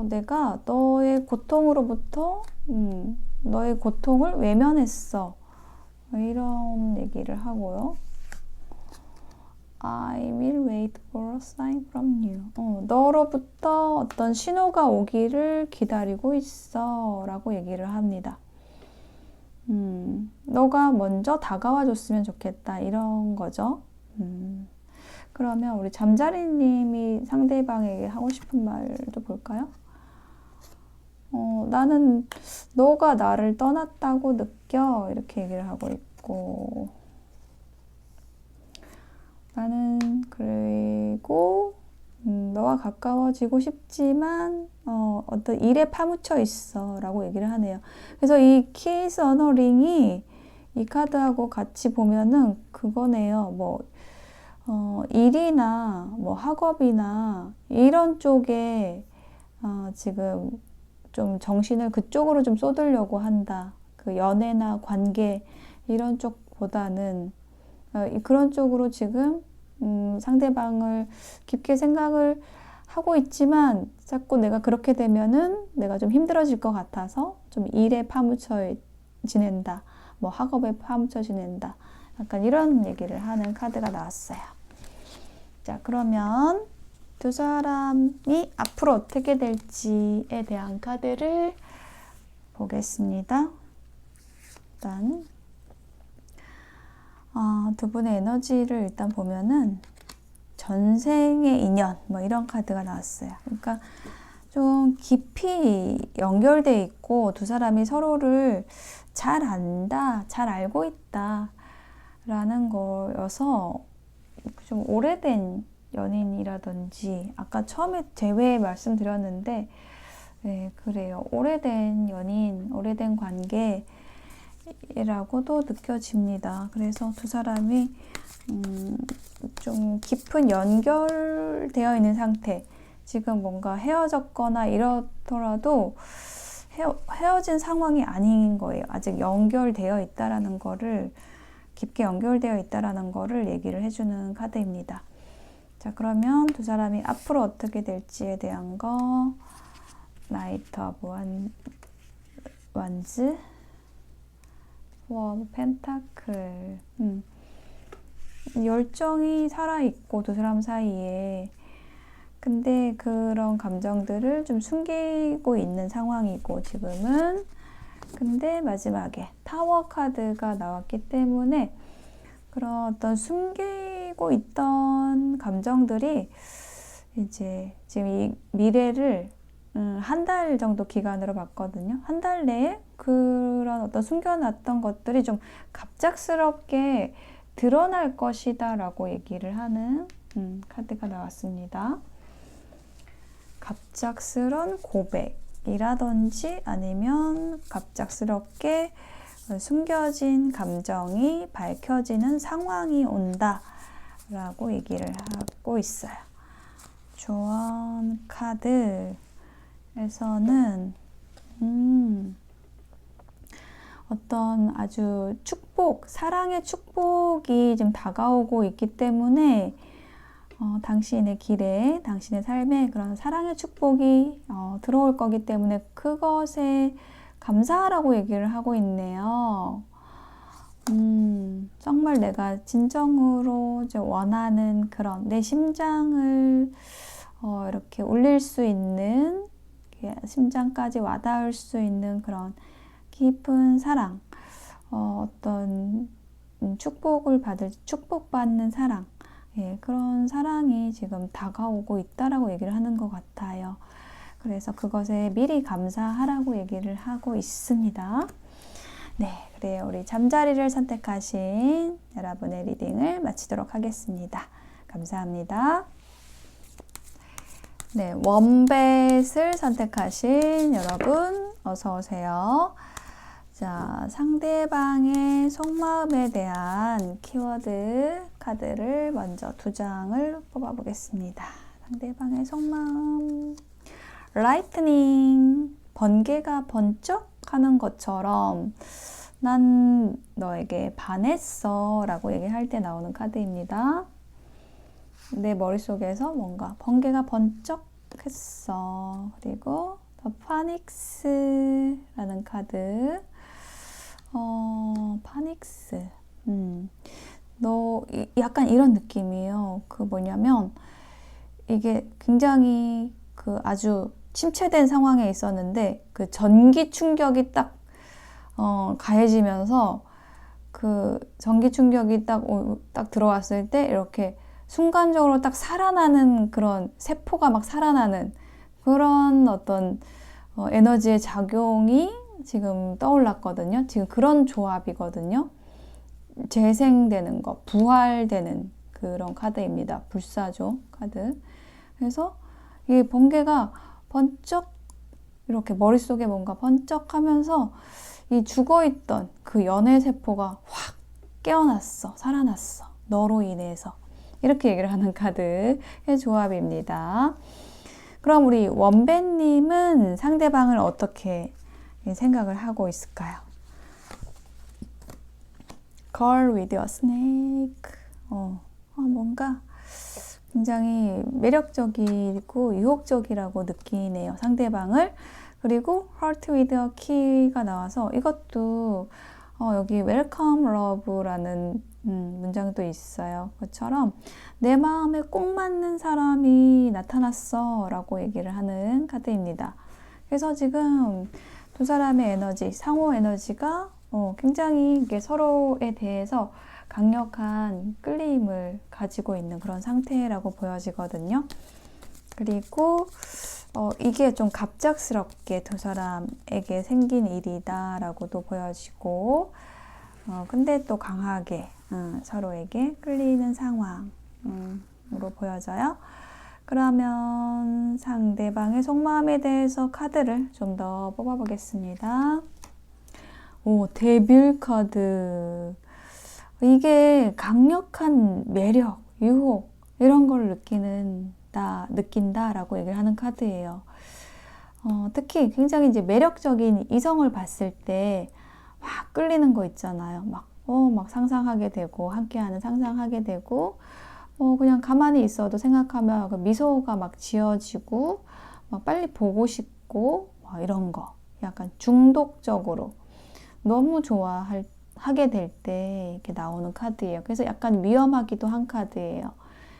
내가 너의 고통으로부터 너의 고통을 외면했어. 이런 얘기를 하고요. I will wait for a sign from you. 너로부터 어떤 신호가 오기를 기다리고 있어 라고 얘기를 합니다. 너가 먼저 다가와 줬으면 좋겠다 이런 거죠. 그러면 우리 잠자리님이 상대방에게 하고 싶은 말도 볼까요? 나는 너가 나를 떠났다고 느껴 이렇게 얘기를 하고 있고, 나는 그리고 너와 가까워지고 싶지만 어떤 일에 파묻혀 있어 라고 얘기를 하네요. 그래서 이 키스 어너링이 이 카드하고 같이 보면은 그거네요. 뭐 일이나 뭐 학업이나 이런 쪽에 지금 좀 정신을 그쪽으로 좀 쏟으려고 한다. 그 연애나 관계 이런 쪽보다는 그런 쪽으로 지금 상대방을 깊게 생각을 하고 있지만 자꾸 내가 그렇게 되면은 내가 좀 힘들어질 것 같아서 좀 일에 파묻혀 지낸다. 뭐 학업에 파묻혀 지낸다. 약간 이런 얘기를 하는 카드가 나왔어요. 자, 그러면 두 사람이 앞으로 어떻게 될지에 대한 카드를 보겠습니다. 일단 두 분의 에너지를 일단 보면은 전생의 인연 뭐 이런 카드가 나왔어요. 그러니까 좀 깊이 연결돼 있고 두 사람이 서로를 잘 안다, 잘 알고 있다 라는 거여서 좀 오래된 연인이라든지 아까 처음에 제외 말씀드렸는데 네, 그래요. 오래된 연인, 오래된 관계라고도 느껴집니다. 그래서 두 사람이 좀 깊은 연결되어 있는 상태. 지금 뭔가 헤어졌거나 이렇더라도 헤어진 상황이 아닌 거예요. 아직 연결되어 있다라는 거를, 깊게 연결되어 있다라는 거를 얘기를 해주는 카드입니다. 자, 그러면 두 사람이 앞으로 어떻게 될지에 대한 거, 나이트 오브 완즈, 포 오브 펜타클. 열정이 살아있고 두 사람 사이에 근데 그런 감정들을 좀 숨기고 있는 상황이고 지금은 근데 마지막에 타워 카드가 나왔기 때문에 그런 어떤 숨기고 있던 감정들이 이제 지금 이 미래를 한 달 정도 기간으로 봤거든요. 한 달 내에 그런 어떤 숨겨놨던 것들이 좀 갑작스럽게 드러날 것이다 라고 얘기를 하는 카드가 나왔습니다. 갑작스런 고백이라든지 아니면 갑작스럽게 숨겨진 감정이 밝혀지는 상황이 온다 라고 얘기를 하고 있어요. 조언 카드에서는 어떤 아주 축복, 사랑의 축복이 좀 다가오고 있기 때문에 당신의 길에, 당신의 삶에 그런 사랑의 축복이 들어올 거기 때문에 그것에 감사하라고 얘기를 하고 있네요. 정말 내가 진정으로 이제 원하는 그런 내 심장을 이렇게 울릴 수 있는, 심장까지 와닿을 수 있는 그런 깊은 사랑, 어떤 축복받는 사랑, 예, 그런 사랑이 지금 다가오고 있다라고 얘기를 하는 것 같아요. 그래서 그것에 미리 감사하라고 얘기를 하고 있습니다. 네, 그래요. 우리 잠자리를 선택하신 여러분의 리딩을 마치도록 하겠습니다. 감사합니다. 네, 원뱃을 선택하신 여러분 어서 오세요. 자, 상대방의 속마음에 대한 키워드 카드를 먼저 두 장을 뽑아보겠습니다. 상대방의 속마음. 라이트닝, 번개가 번쩍하는 것처럼 난 너에게 반했어 라고 얘기할 때 나오는 카드입니다. 내 머릿속에서 뭔가 번개가 번쩍했어. 그리고 더 파닉스라는 카드. 파닉스. 너 약간 이런 느낌이에요. 그 뭐냐면 이게 굉장히 그 아주 침체된 상황에 있었는데 그 전기 충격이 딱 가해지면서 그 전기 충격이 딱 들어왔을 때 이렇게 순간적으로 딱 살아나는 그런 세포가 막 살아나는 그런 어떤 에너지의 작용이 지금 떠올랐거든요. 지금 그런 조합이거든요. 재생되는 거, 부활되는 그런 카드입니다. 불사조 카드. 그래서 이 번개가 번쩍 이렇게 머릿속에 뭔가 번쩍하면서 이 죽어있던 그 연애 세포가 확 깨어났어. 살아났어. 너로 인해서. 이렇게 얘기를 하는 카드의 조합입니다. 그럼 우리 원배님은 상대방을 어떻게 생각을 하고 있을까요? Girl with a snake. 뭔가 굉장히 매력적이고 유혹적이라고 느끼네요, 상대방을. 그리고 Heart with a key가 나와서 이것도 여기 Welcome Love라는 문장도 있어요. 그것처럼 내 마음에 꼭 맞는 사람이 나타났어 라고 얘기를 하는 카드입니다. 그래서 지금 두 사람의 에너지, 상호 에너지가 굉장히 이게 서로에 대해서 강력한 끌림을 가지고 있는 그런 상태라고 보여지거든요. 그리고 이게 좀 갑작스럽게 두 사람에게 생긴 일이다 라고도 보여지고, 근데 또 강하게 서로에게 끌리는 상황으로 보여져요. 그러면 상대방의 속마음에 대해서 카드를 좀 더 뽑아보겠습니다. 데빌 카드. 이게 강력한 매력, 유혹 이런 걸 느낀다라고 얘기를 하는 카드예요. 특히 굉장히 이제 매력적인 이성을 봤을 때 막 끌리는 거 있잖아요. 막 상상하게 되고 함께하는 상상하게 되고 그냥 가만히 있어도 생각하면 그 미소가 막 지어지고 막 빨리 보고 싶고 이런 거 약간 중독적으로 너무 하게 될 때 이렇게 나오는 카드예요. 그래서 약간 위험하기도 한 카드예요.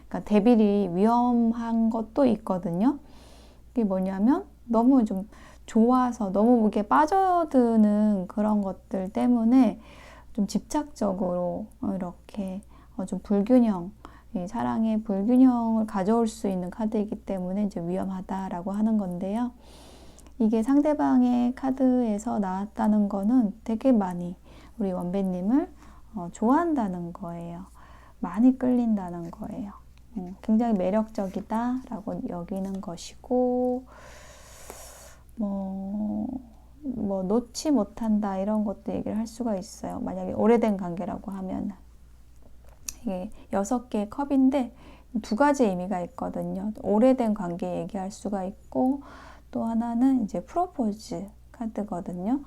그러니까 데빌이 위험한 것도 있거든요. 이게 뭐냐면 너무 좀 좋아서 너무 무게 빠져드는 그런 것들 때문에 좀 집착적으로 이렇게 좀 불균형, 사랑의 불균형을 가져올 수 있는 카드이기 때문에 이제 위험하다라고 하는 건데요. 이게 상대방의 카드에서 나왔다는 거는 되게 많이 우리 원배님을 좋아한다는 거예요. 많이 끌린다는 거예요. 굉장히 매력적이다라고 여기는 것이고, 놓지 못한다 이런 것도 얘기를 할 수가 있어요. 만약에 오래된 관계라고 하면 이게 6개의 컵인데 두 가지 의미가 있거든요. 오래된 관계 얘기할 수가 있고, 또 하나는 이제 프로포즈 카드거든요.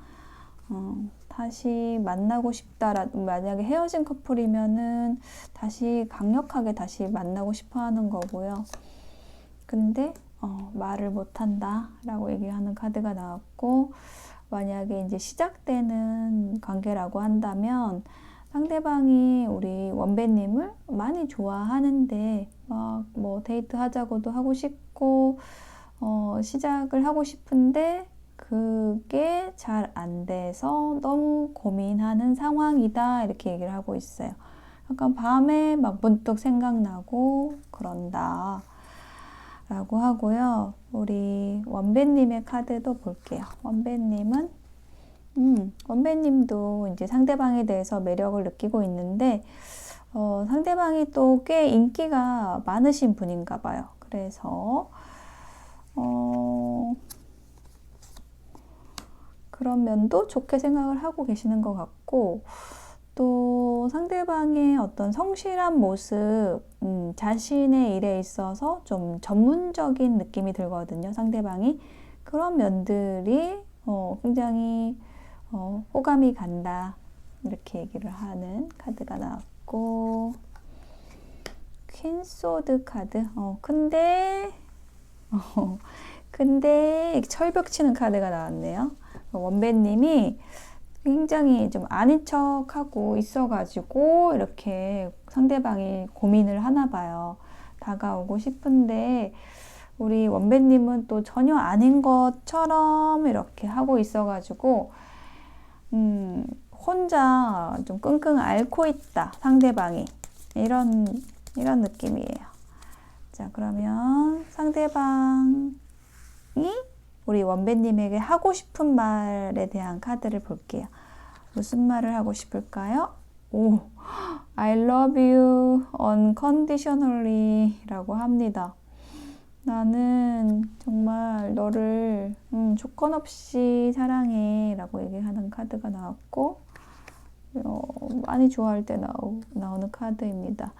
다시 만나고 싶다. 만약에 헤어진 커플이면은 강력하게 다시 만나고 싶어 하는 거고요. 근데 말을 못한다 라고 얘기하는 카드가 나왔고, 만약에 이제 시작되는 관계라고 한다면 상대방이 우리 원배님을 많이 좋아하는데 데이트 하자고도 하고 싶고 시작을 하고 싶은데 그게 잘 안 돼서 너무 고민하는 상황이다 이렇게 얘기를 하고 있어요. 약간 밤에 막 문득 생각나고 그런다 라고 하고요. 우리 원배님의 카드도 볼게요. 원배님도 이제 상대방에 대해서 매력을 느끼고 있는데 상대방이 또 꽤 인기가 많으신 분인가 봐요. 그래서 그런 면도 좋게 생각을 하고 계시는 것 같고, 또 상대방의 어떤 성실한 모습, 자신의 일에 있어서 좀 전문적인 느낌이 들거든요, 상대방이. 그런 면들이 굉장히 호감이 간다 이렇게 얘기를 하는 카드가 나왔고, 퀸소드 카드. 근데 철벽 치는 카드가 나왔네요. 원배님이 굉장히 좀 아닌 척하고 있어가지고 이렇게 상대방이 고민을 하나 봐요. 다가오고 싶은데 우리 원배님은 또 전혀 아닌 것처럼 이렇게 하고 있어가지고 혼자 좀 끙끙 앓고 있다, 상대방이. 이런 느낌이에요. 자, 그러면 상대방이 우리 원배님에게 하고 싶은 말에 대한 카드를 볼게요. 무슨 말을 하고 싶을까요? I love you unconditionally 라고 합니다. 나는 정말 너를 조건 없이 사랑해 라고 얘기하는 카드가 나왔고, 많이 좋아할 때 나오는 카드입니다.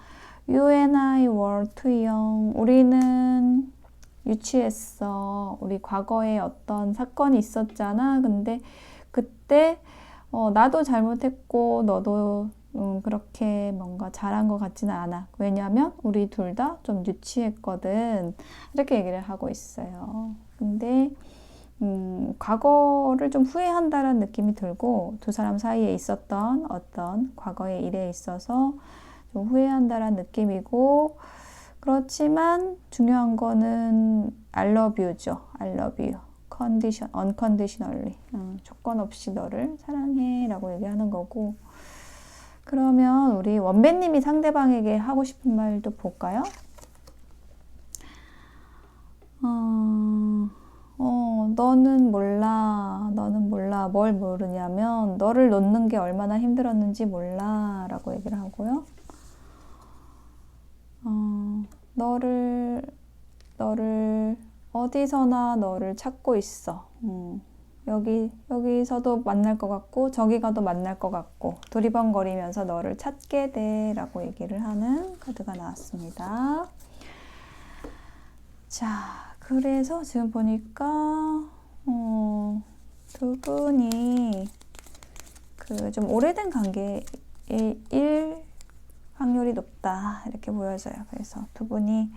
You and I were too young. 우리는 유치했어. 우리 과거에 어떤 사건이 있었잖아. 근데 그때 나도 잘못했고 너도 그렇게 뭔가 잘한 것 같지는 않아. 왜냐면 우리 둘 다 좀 유치했거든. 이렇게 얘기를 하고 있어요. 근데 과거를 좀 후회한다는 느낌이 들고 두 사람 사이에 있었던 어떤 과거의 일에 있어서 좀 후회한다는 느낌이고, 그렇지만 중요한 거는 I love you죠. I love you. unconditionally. 조건 없이 너를 사랑해 라고 얘기하는 거고. 그러면 우리 원배님이 상대방에게 하고 싶은 말도 볼까요? 너는 몰라. 뭘 모르냐면 너를 놓는 게 얼마나 힘들었는지 몰라 라고 얘기를 하고요. 너를 어디서나 너를 찾고 있어. 여기서도 만날 것 같고 저기 가도 만날 것 같고 두리번거리면서 너를 찾게 돼 라고 얘기를 하는 카드가 나왔습니다. 자, 그래서 지금 보니까 두 분이 그 좀 오래된 관계일 확률이 높다 이렇게 보여져요. 그래서 두 분이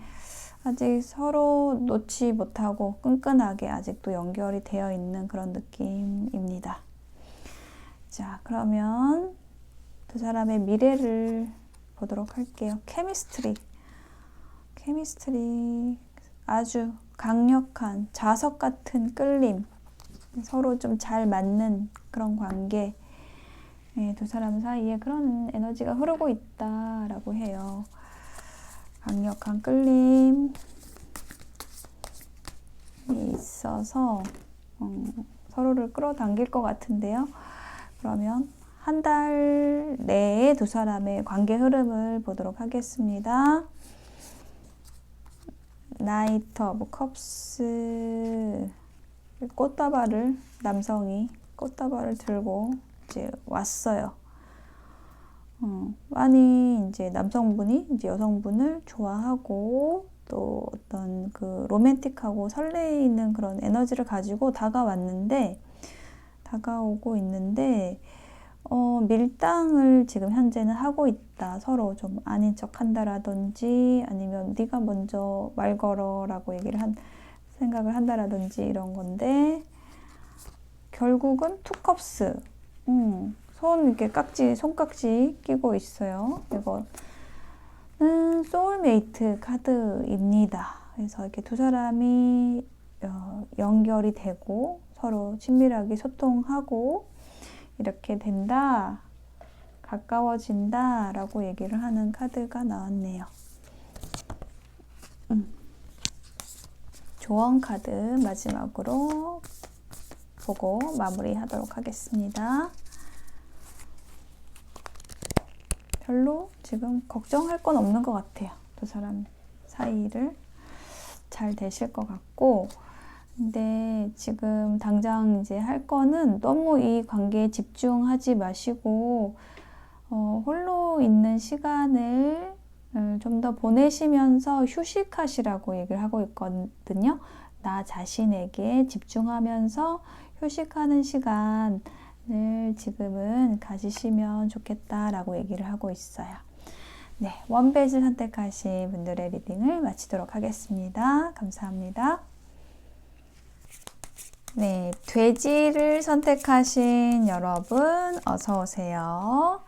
아직 서로 놓지 못하고 끈끈하게 아직도 연결이 되어 있는 그런 느낌입니다. 자, 그러면 두 사람의 미래를 보도록 할게요. 케미스트리 아주 강력한 자석 같은 끌림, 서로 좀 잘 맞는 그런 관계, 두 사람 사이에 그런 에너지가 흐르고 있다라고 해요. 강력한 끌림이 있어서 서로를 끌어당길 것 같은데요. 그러면 한 달 내에 두 사람의 관계 흐름을 보도록 하겠습니다. 나이트 오브 컵스, 남성이 꽃다발을 들고 이제 왔어요. 많이 이제 남성분이 이제 여성분을 좋아하고 또 어떤 그 로맨틱하고 설레이는 그런 에너지를 가지고 다가오고 있는데, 밀당을 지금 현재는 하고 있다. 서로 좀 아닌 척 한다라든지 아니면 네가 먼저 말 걸어 라고 생각을 한다라든지 이런 건데, 결국은 투컵스, 손깍지 끼고 있어요. 이거는 소울메이트 카드입니다. 그래서 이렇게 두 사람이 연결이 되고 서로 친밀하게 소통하고 이렇게 된다, 가까워진다 라고 얘기를 하는 카드가 나왔네요. 조언 카드 마지막으로 보고 마무리하도록 하겠습니다. 별로 지금 걱정할 건 없는 것 같아요. 두 사람 사이를 잘 되실 것 같고, 근데 지금 당장 이제 할 거는 너무 이 관계에 집중하지 마시고 홀로 있는 시간을 좀 더 보내시면서 휴식하시라고 얘기를 하고 있거든요. 나 자신에게 집중하면서 휴식하는 시간을 지금은 가지시면 좋겠다라고 얘기를 하고 있어요. 네, 원베이지 선택하신 분들의 리딩을 마치도록 하겠습니다. 감사합니다. 네, 돼지를 선택하신 여러분 어서 오세요.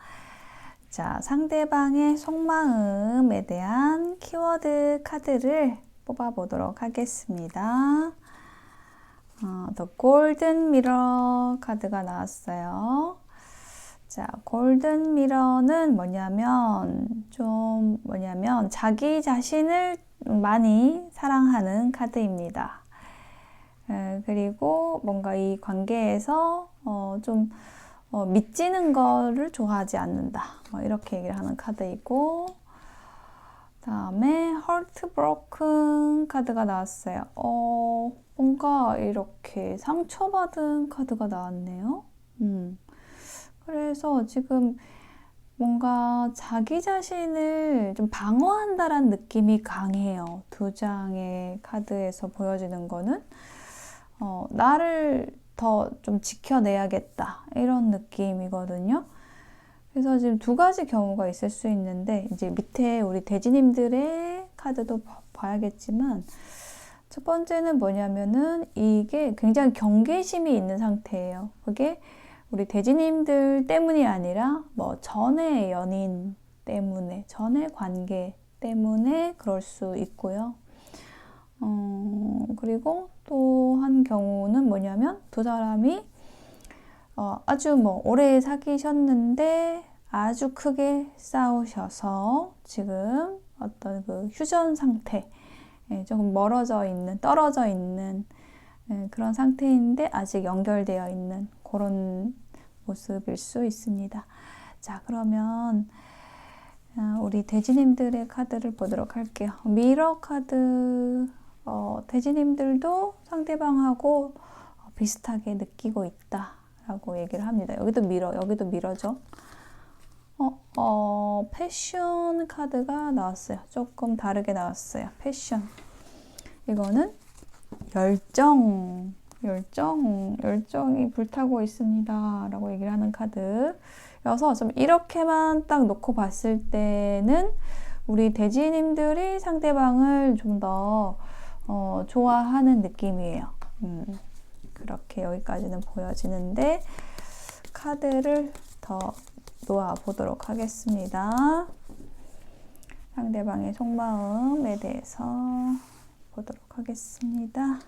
자, 상대방의 속마음에 대한 키워드 카드를 뽑아보도록 하겠습니다. The Golden Mirror 카드가 나왔어요. 자, 골든 미러는 뭐냐면 자기 자신을 많이 사랑하는 카드입니다. 그리고 뭔가 이 관계에서 좀 미치는 거를 좋아하지 않는다. 이렇게 얘기를 하는 카드이고, 다음에 Heartbroken 카드가 나왔어요. 뭔가 이렇게 상처받은 카드가 나왔네요. 그래서 지금 뭔가 자기 자신을 좀 방어한다라는 느낌이 강해요. 두 장의 카드에서 보여지는 거는 나를 더 좀 지켜내야겠다 이런 느낌이거든요. 그래서 지금 두 가지 경우가 있을 수 있는데 이제 밑에 우리 대지님들의 카드도 봐야겠지만 첫 번째는 뭐냐면은 이게 굉장히 경계심이 있는 상태예요. 그게 우리 대지님들 때문이 아니라 뭐 전의 연인 때문에, 전의 관계 때문에 그럴 수 있고요. 그리고 또 한 경우는 뭐냐면 두 사람이 아주 뭐 오래 사귀셨는데 아주 크게 싸우셔서 지금 어떤 그 휴전 상태, 조금 멀어져 있는, 떨어져 있는 그런 상태인데 아직 연결되어 있는 그런 모습일 수 있습니다. 자, 그러면 우리 대지님들의 카드를 보도록 할게요. 미러 카드, 대지님들도 상대방하고 비슷하게 느끼고 있다라고 얘기를 합니다. 여기도 미러, 여기도 미러죠. 패션 카드가 나왔어요. 조금 다르게 나왔어요. 패션. 이거는 열정이 불타고 있습니다. 라고 얘기를 하는 카드여서 좀 이렇게만 딱 놓고 봤을 때는 우리 대지님들이 상대방을 좀 더 좋아하는 느낌이에요. 그렇게 여기까지는 보여지는데 카드를 더 놓아 보도록 하겠습니다. 상대방의 속마음에 대해서 보도록 하겠습니다.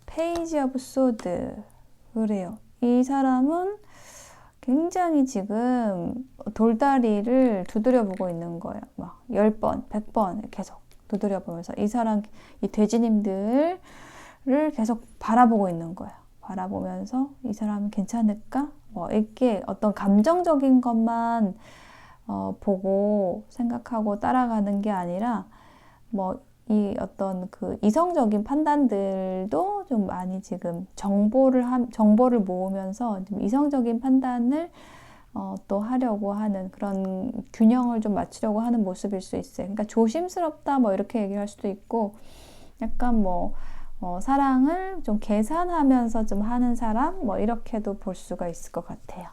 페이지 오브 소드. 그래요. 이 사람은 굉장히 지금 돌다리를 두드려 보고 있는 거예요. 막 10번, 100번 계속 두드려 보면서 이 사람, 이 돼지님들을 계속 바라보고 있는 거예요. 바라보면서 이 사람은 괜찮을까? 뭐 이렇게 어떤 감정적인 것만 보고 생각하고 따라가는 게 아니라 뭐 이 어떤 그 이성적인 판단들도 좀 많이 지금 정보를 모으면서 좀 이성적인 판단을 또 하려고 하는 그런 균형을 좀 맞추려고 하는 모습일 수 있어요. 그러니까 조심스럽다 뭐 이렇게 얘기할 수도 있고 약간 뭐 사랑을 좀 계산하면서 좀 하는 사람 뭐 이렇게도 볼 수가 있을 것 같아요.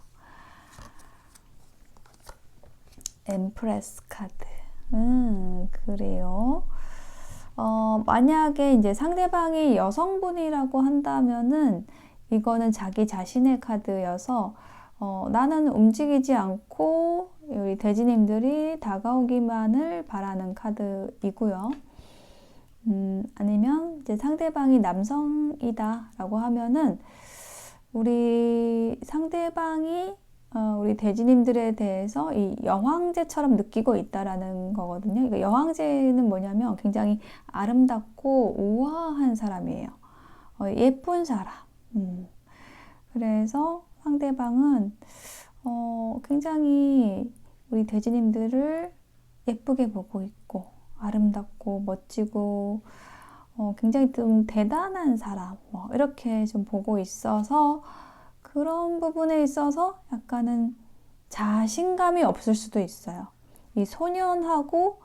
엠프레스 카드. 그래요. 만약에 이제 상대방이 여성분이라고 한다면은 이거는 자기 자신의 카드여서 나는 움직이지 않고 우리 돼지님들이 다가오기만을 바라는 카드이고요. 아니면 이제 상대방이 남성이다 라고 하면은 우리 상대방이 우리 돼지님들에 대해서 이 여황제처럼 느끼고 있다라는 거거든요. 그러니까 여황제는 뭐냐면 굉장히 아름답고 우아한 사람이에요. 예쁜 사람. 그래서 상대방은 굉장히 우리 돼지님들을 예쁘게 보고 있고 아름답고 멋지고 굉장히 좀 대단한 사람 이렇게 좀 보고 있어서 그런 부분에 있어서 약간은 자신감이 없을 수도 있어요. 이 소년하고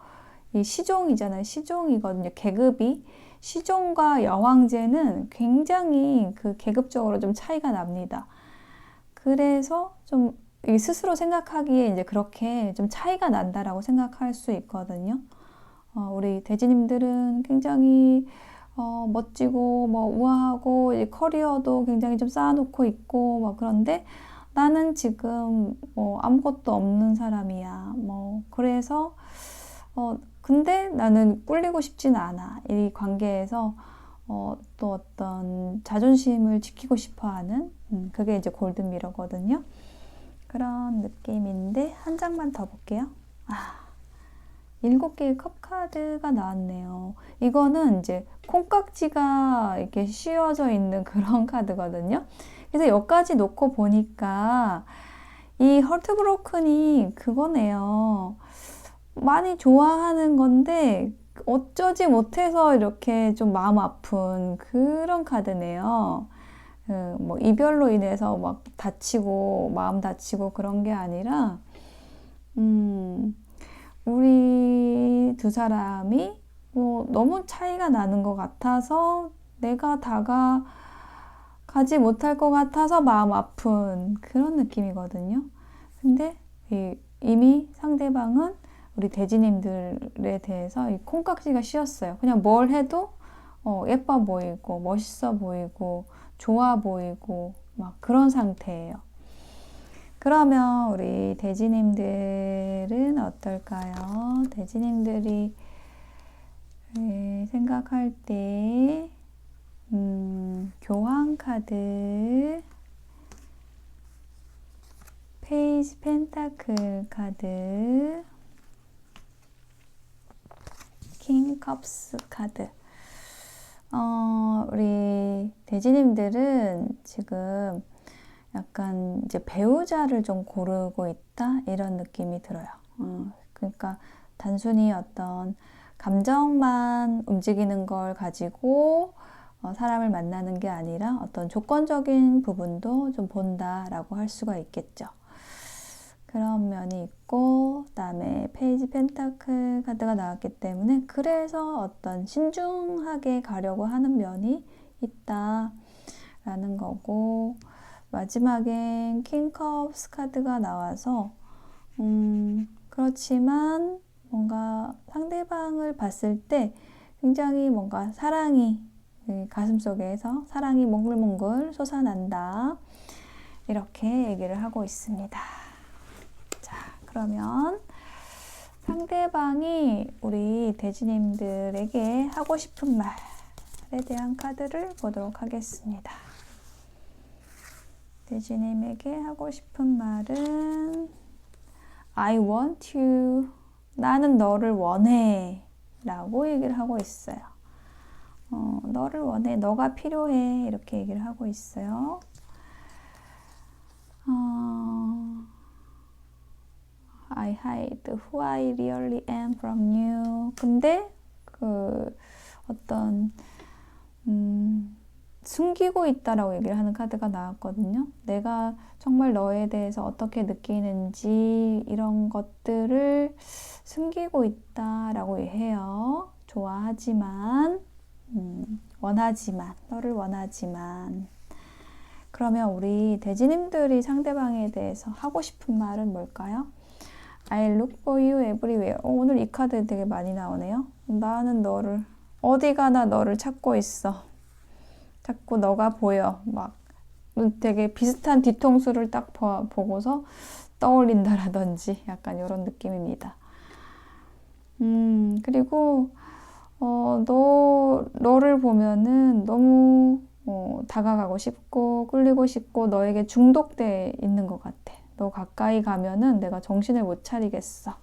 이 시종이잖아요. 시종이거든요. 계급이. 시종과 여황제는 굉장히 그 계급적으로 좀 차이가 납니다. 그래서 좀 스스로 생각하기에 이제 그렇게 좀 차이가 난다라고 생각할 수 있거든요. 우리 돼지님들은 굉장히 멋지고 뭐 우아하고 이제 커리어도 굉장히 좀 쌓아놓고 있고 뭐 그런데 나는 지금 뭐 아무것도 없는 사람이야. 뭐 그래서 근데 나는 꿀리고 싶진 않아. 이 관계에서 또 어떤 자존심을 지키고 싶어하는 그게 이제 골든미러거든요. 그런 느낌인데 한 장만 더 볼게요. 7개의 컵 카드가 나왔네요. 이거는 이제 콩깍지가 이렇게 씌워져 있는 그런 카드거든요. 그래서 여기까지 놓고 보니까 이 허트브로큰이 그거네요. 많이 좋아하는 건데 어쩌지 못해서 이렇게 좀 마음 아픈 그런 카드네요. 뭐 이별로 인해서 막 다치고 마음 다치고 그런 게 아니라 우리 두 사람이 뭐 너무 차이가 나는 것 같아서 내가 다가가지 못할 것 같아서 마음 아픈 그런 느낌이거든요. 근데 이미 상대방은 우리 대지님들에 대해서 이 콩깍지가 씌었어요. 그냥 뭘 해도 예뻐 보이고 멋있어 보이고 좋아 보이고 막 그런 상태예요. 그러면 우리 대지님들은 어떨까요? 대지님들이 생각할 때 교황 카드, 페이지 펜타클 카드, 킹 컵스 카드. 우리 대지님들은 지금 약간 이제 배우자를 좀 고르고 있다 이런 느낌이 들어요. 그러니까 단순히 어떤 감정만 움직이는 걸 가지고 사람을 만나는 게 아니라 어떤 조건적인 부분도 좀 본다라고 할 수가 있겠죠. 그런 면이 있고, 그다음에 페이지 펜타클 카드가 나왔기 때문에 그래서 어떤 신중하게 가려고 하는 면이 있다라는 거고, 마지막엔 킹컵스 카드가 나와서 그렇지만 뭔가 상대방을 봤을 때 굉장히 뭔가 사랑이 가슴속에서 사랑이 몽글몽글 솟아난다 이렇게 얘기를 하고 있습니다. 자, 그러면 상대방이 우리 대지님들에게 하고 싶은 말에 대한 카드를 보도록 하겠습니다. 대지님에게 하고 싶은 말은 I want you. 나는 너를 원해 라고 얘기를 하고 있어요. 너를 원해. 너가 필요해. 이렇게 얘기를 하고 있어요. I hide who I really am from you. 근데 어떤 숨기고 있다라고 얘기를 하는 카드가 나왔거든요. 내가 정말 너에 대해서 어떻게 느끼는지 이런 것들을 숨기고 있다라고 해요. 좋아하지만, 원하지만, 너를 원하지만. 그러면 우리 대지님들이 상대방에 대해서 하고 싶은 말은 뭘까요? I look for you everywhere. 오늘 이 카드 되게 많이 나오네요. 나는 너를, 어디 가나 너를 찾고 있어. 자꾸 너가 보여. 막 되게 비슷한 뒤통수를 딱 보고서 떠올린다라든지 약간 이런 느낌입니다. 그리고 너를 보면은 너무 다가가고 싶고 끌리고 싶고 너에게 중독돼 있는 것 같아. 너 가까이 가면은 내가 정신을 못 차리겠어.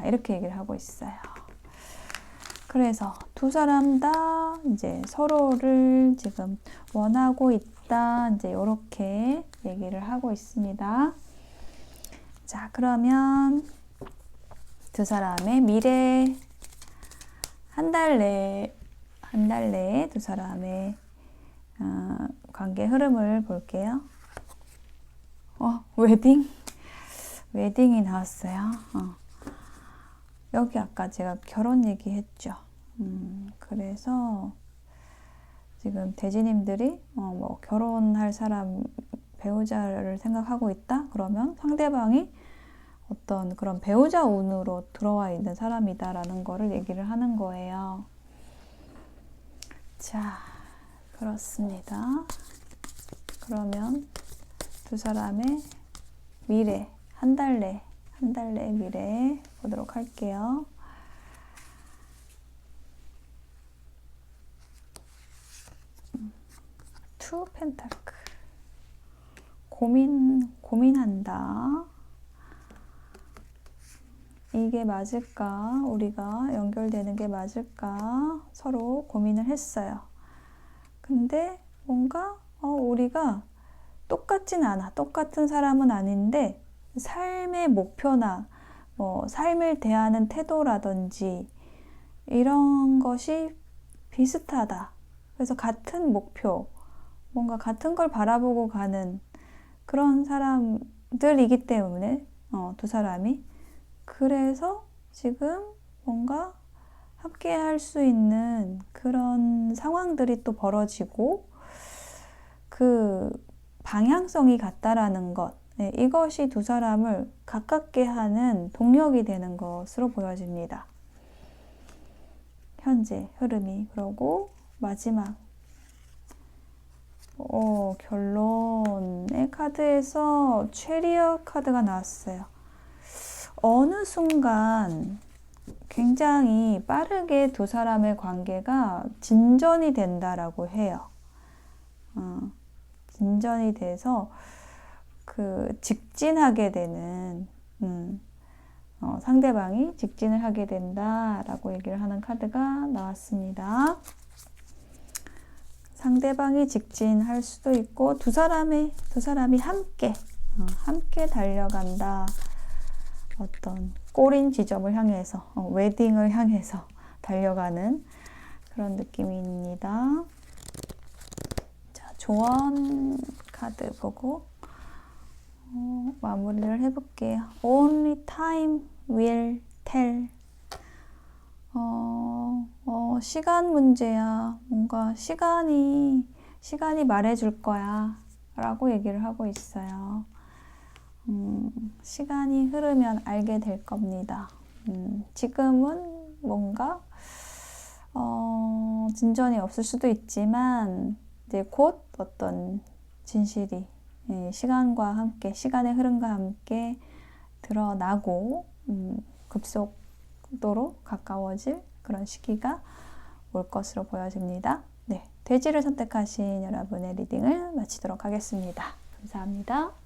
이렇게 얘기를 하고 있어요. 그래서 두 사람 다 이제 서로를 지금 원하고 있다. 이제 이렇게 얘기를 하고 있습니다. 자, 그러면 두 사람의 미래 한 달 내에 두 사람의 관계 흐름을 볼게요. 웨딩이 나왔어요. 여기 아까 제가 결혼 얘기했죠. 그래서 지금 대지님들이 뭐 결혼할 사람 배우자를 생각하고 있다? 그러면 상대방이 어떤 그런 배우자 운으로 들어와 있는 사람이다라는 거를 얘기를 하는 거예요. 자, 그렇습니다. 그러면 두 사람의 미래, 한 달 내 미래 보도록 할게요. 투 펜타클. 고민한다. 이게 맞을까? 우리가 연결되는 게 맞을까? 서로 고민을 했어요. 근데 뭔가 우리가 똑같진 않아. 똑같은 사람은 아닌데 삶의 목표나 뭐 삶을 대하는 태도라든지 이런 것이 비슷하다. 그래서 같은 목표, 뭔가 같은 걸 바라보고 가는 그런 사람들이기 때문에 두 사람이 그래서 지금 뭔가 함께 할 수 있는 그런 상황들이 또 벌어지고 그 방향성이 같다라는 것, 네, 이것이 두 사람을 가깝게 하는 동력이 되는 것으로 보여집니다. 현재 흐름이. 그러고 마지막 결론의 카드에서 체리엇 카드가 나왔어요. 어느 순간 굉장히 빠르게 두 사람의 관계가 진전이 된다라고 해요. 진전이 돼서 직진하게 되는 상대방이 직진을 하게 된다라고 얘기를 하는 카드가 나왔습니다. 상대방이 직진할 수도 있고 두 사람이 함께 달려간다. 어떤 꼬린 지점을 향해서 웨딩을 향해서 달려가는 그런 느낌입니다. 자, 조언 카드 보고 마무리를 해볼게요. Only time will tell. 시간 문제야. 뭔가 시간이 말해줄 거야 라고 얘기를 하고 있어요. 시간이 흐르면 알게 될 겁니다. 지금은 뭔가 진전이 없을 수도 있지만 이제 곧 어떤 진실이 시간과 함께, 시간의 흐름과 함께 드러나고 급속도로 가까워질 그런 시기가 올 것으로 보여집니다. 네, 돼지를 선택하신 여러분의 리딩을 마치도록 하겠습니다. 감사합니다.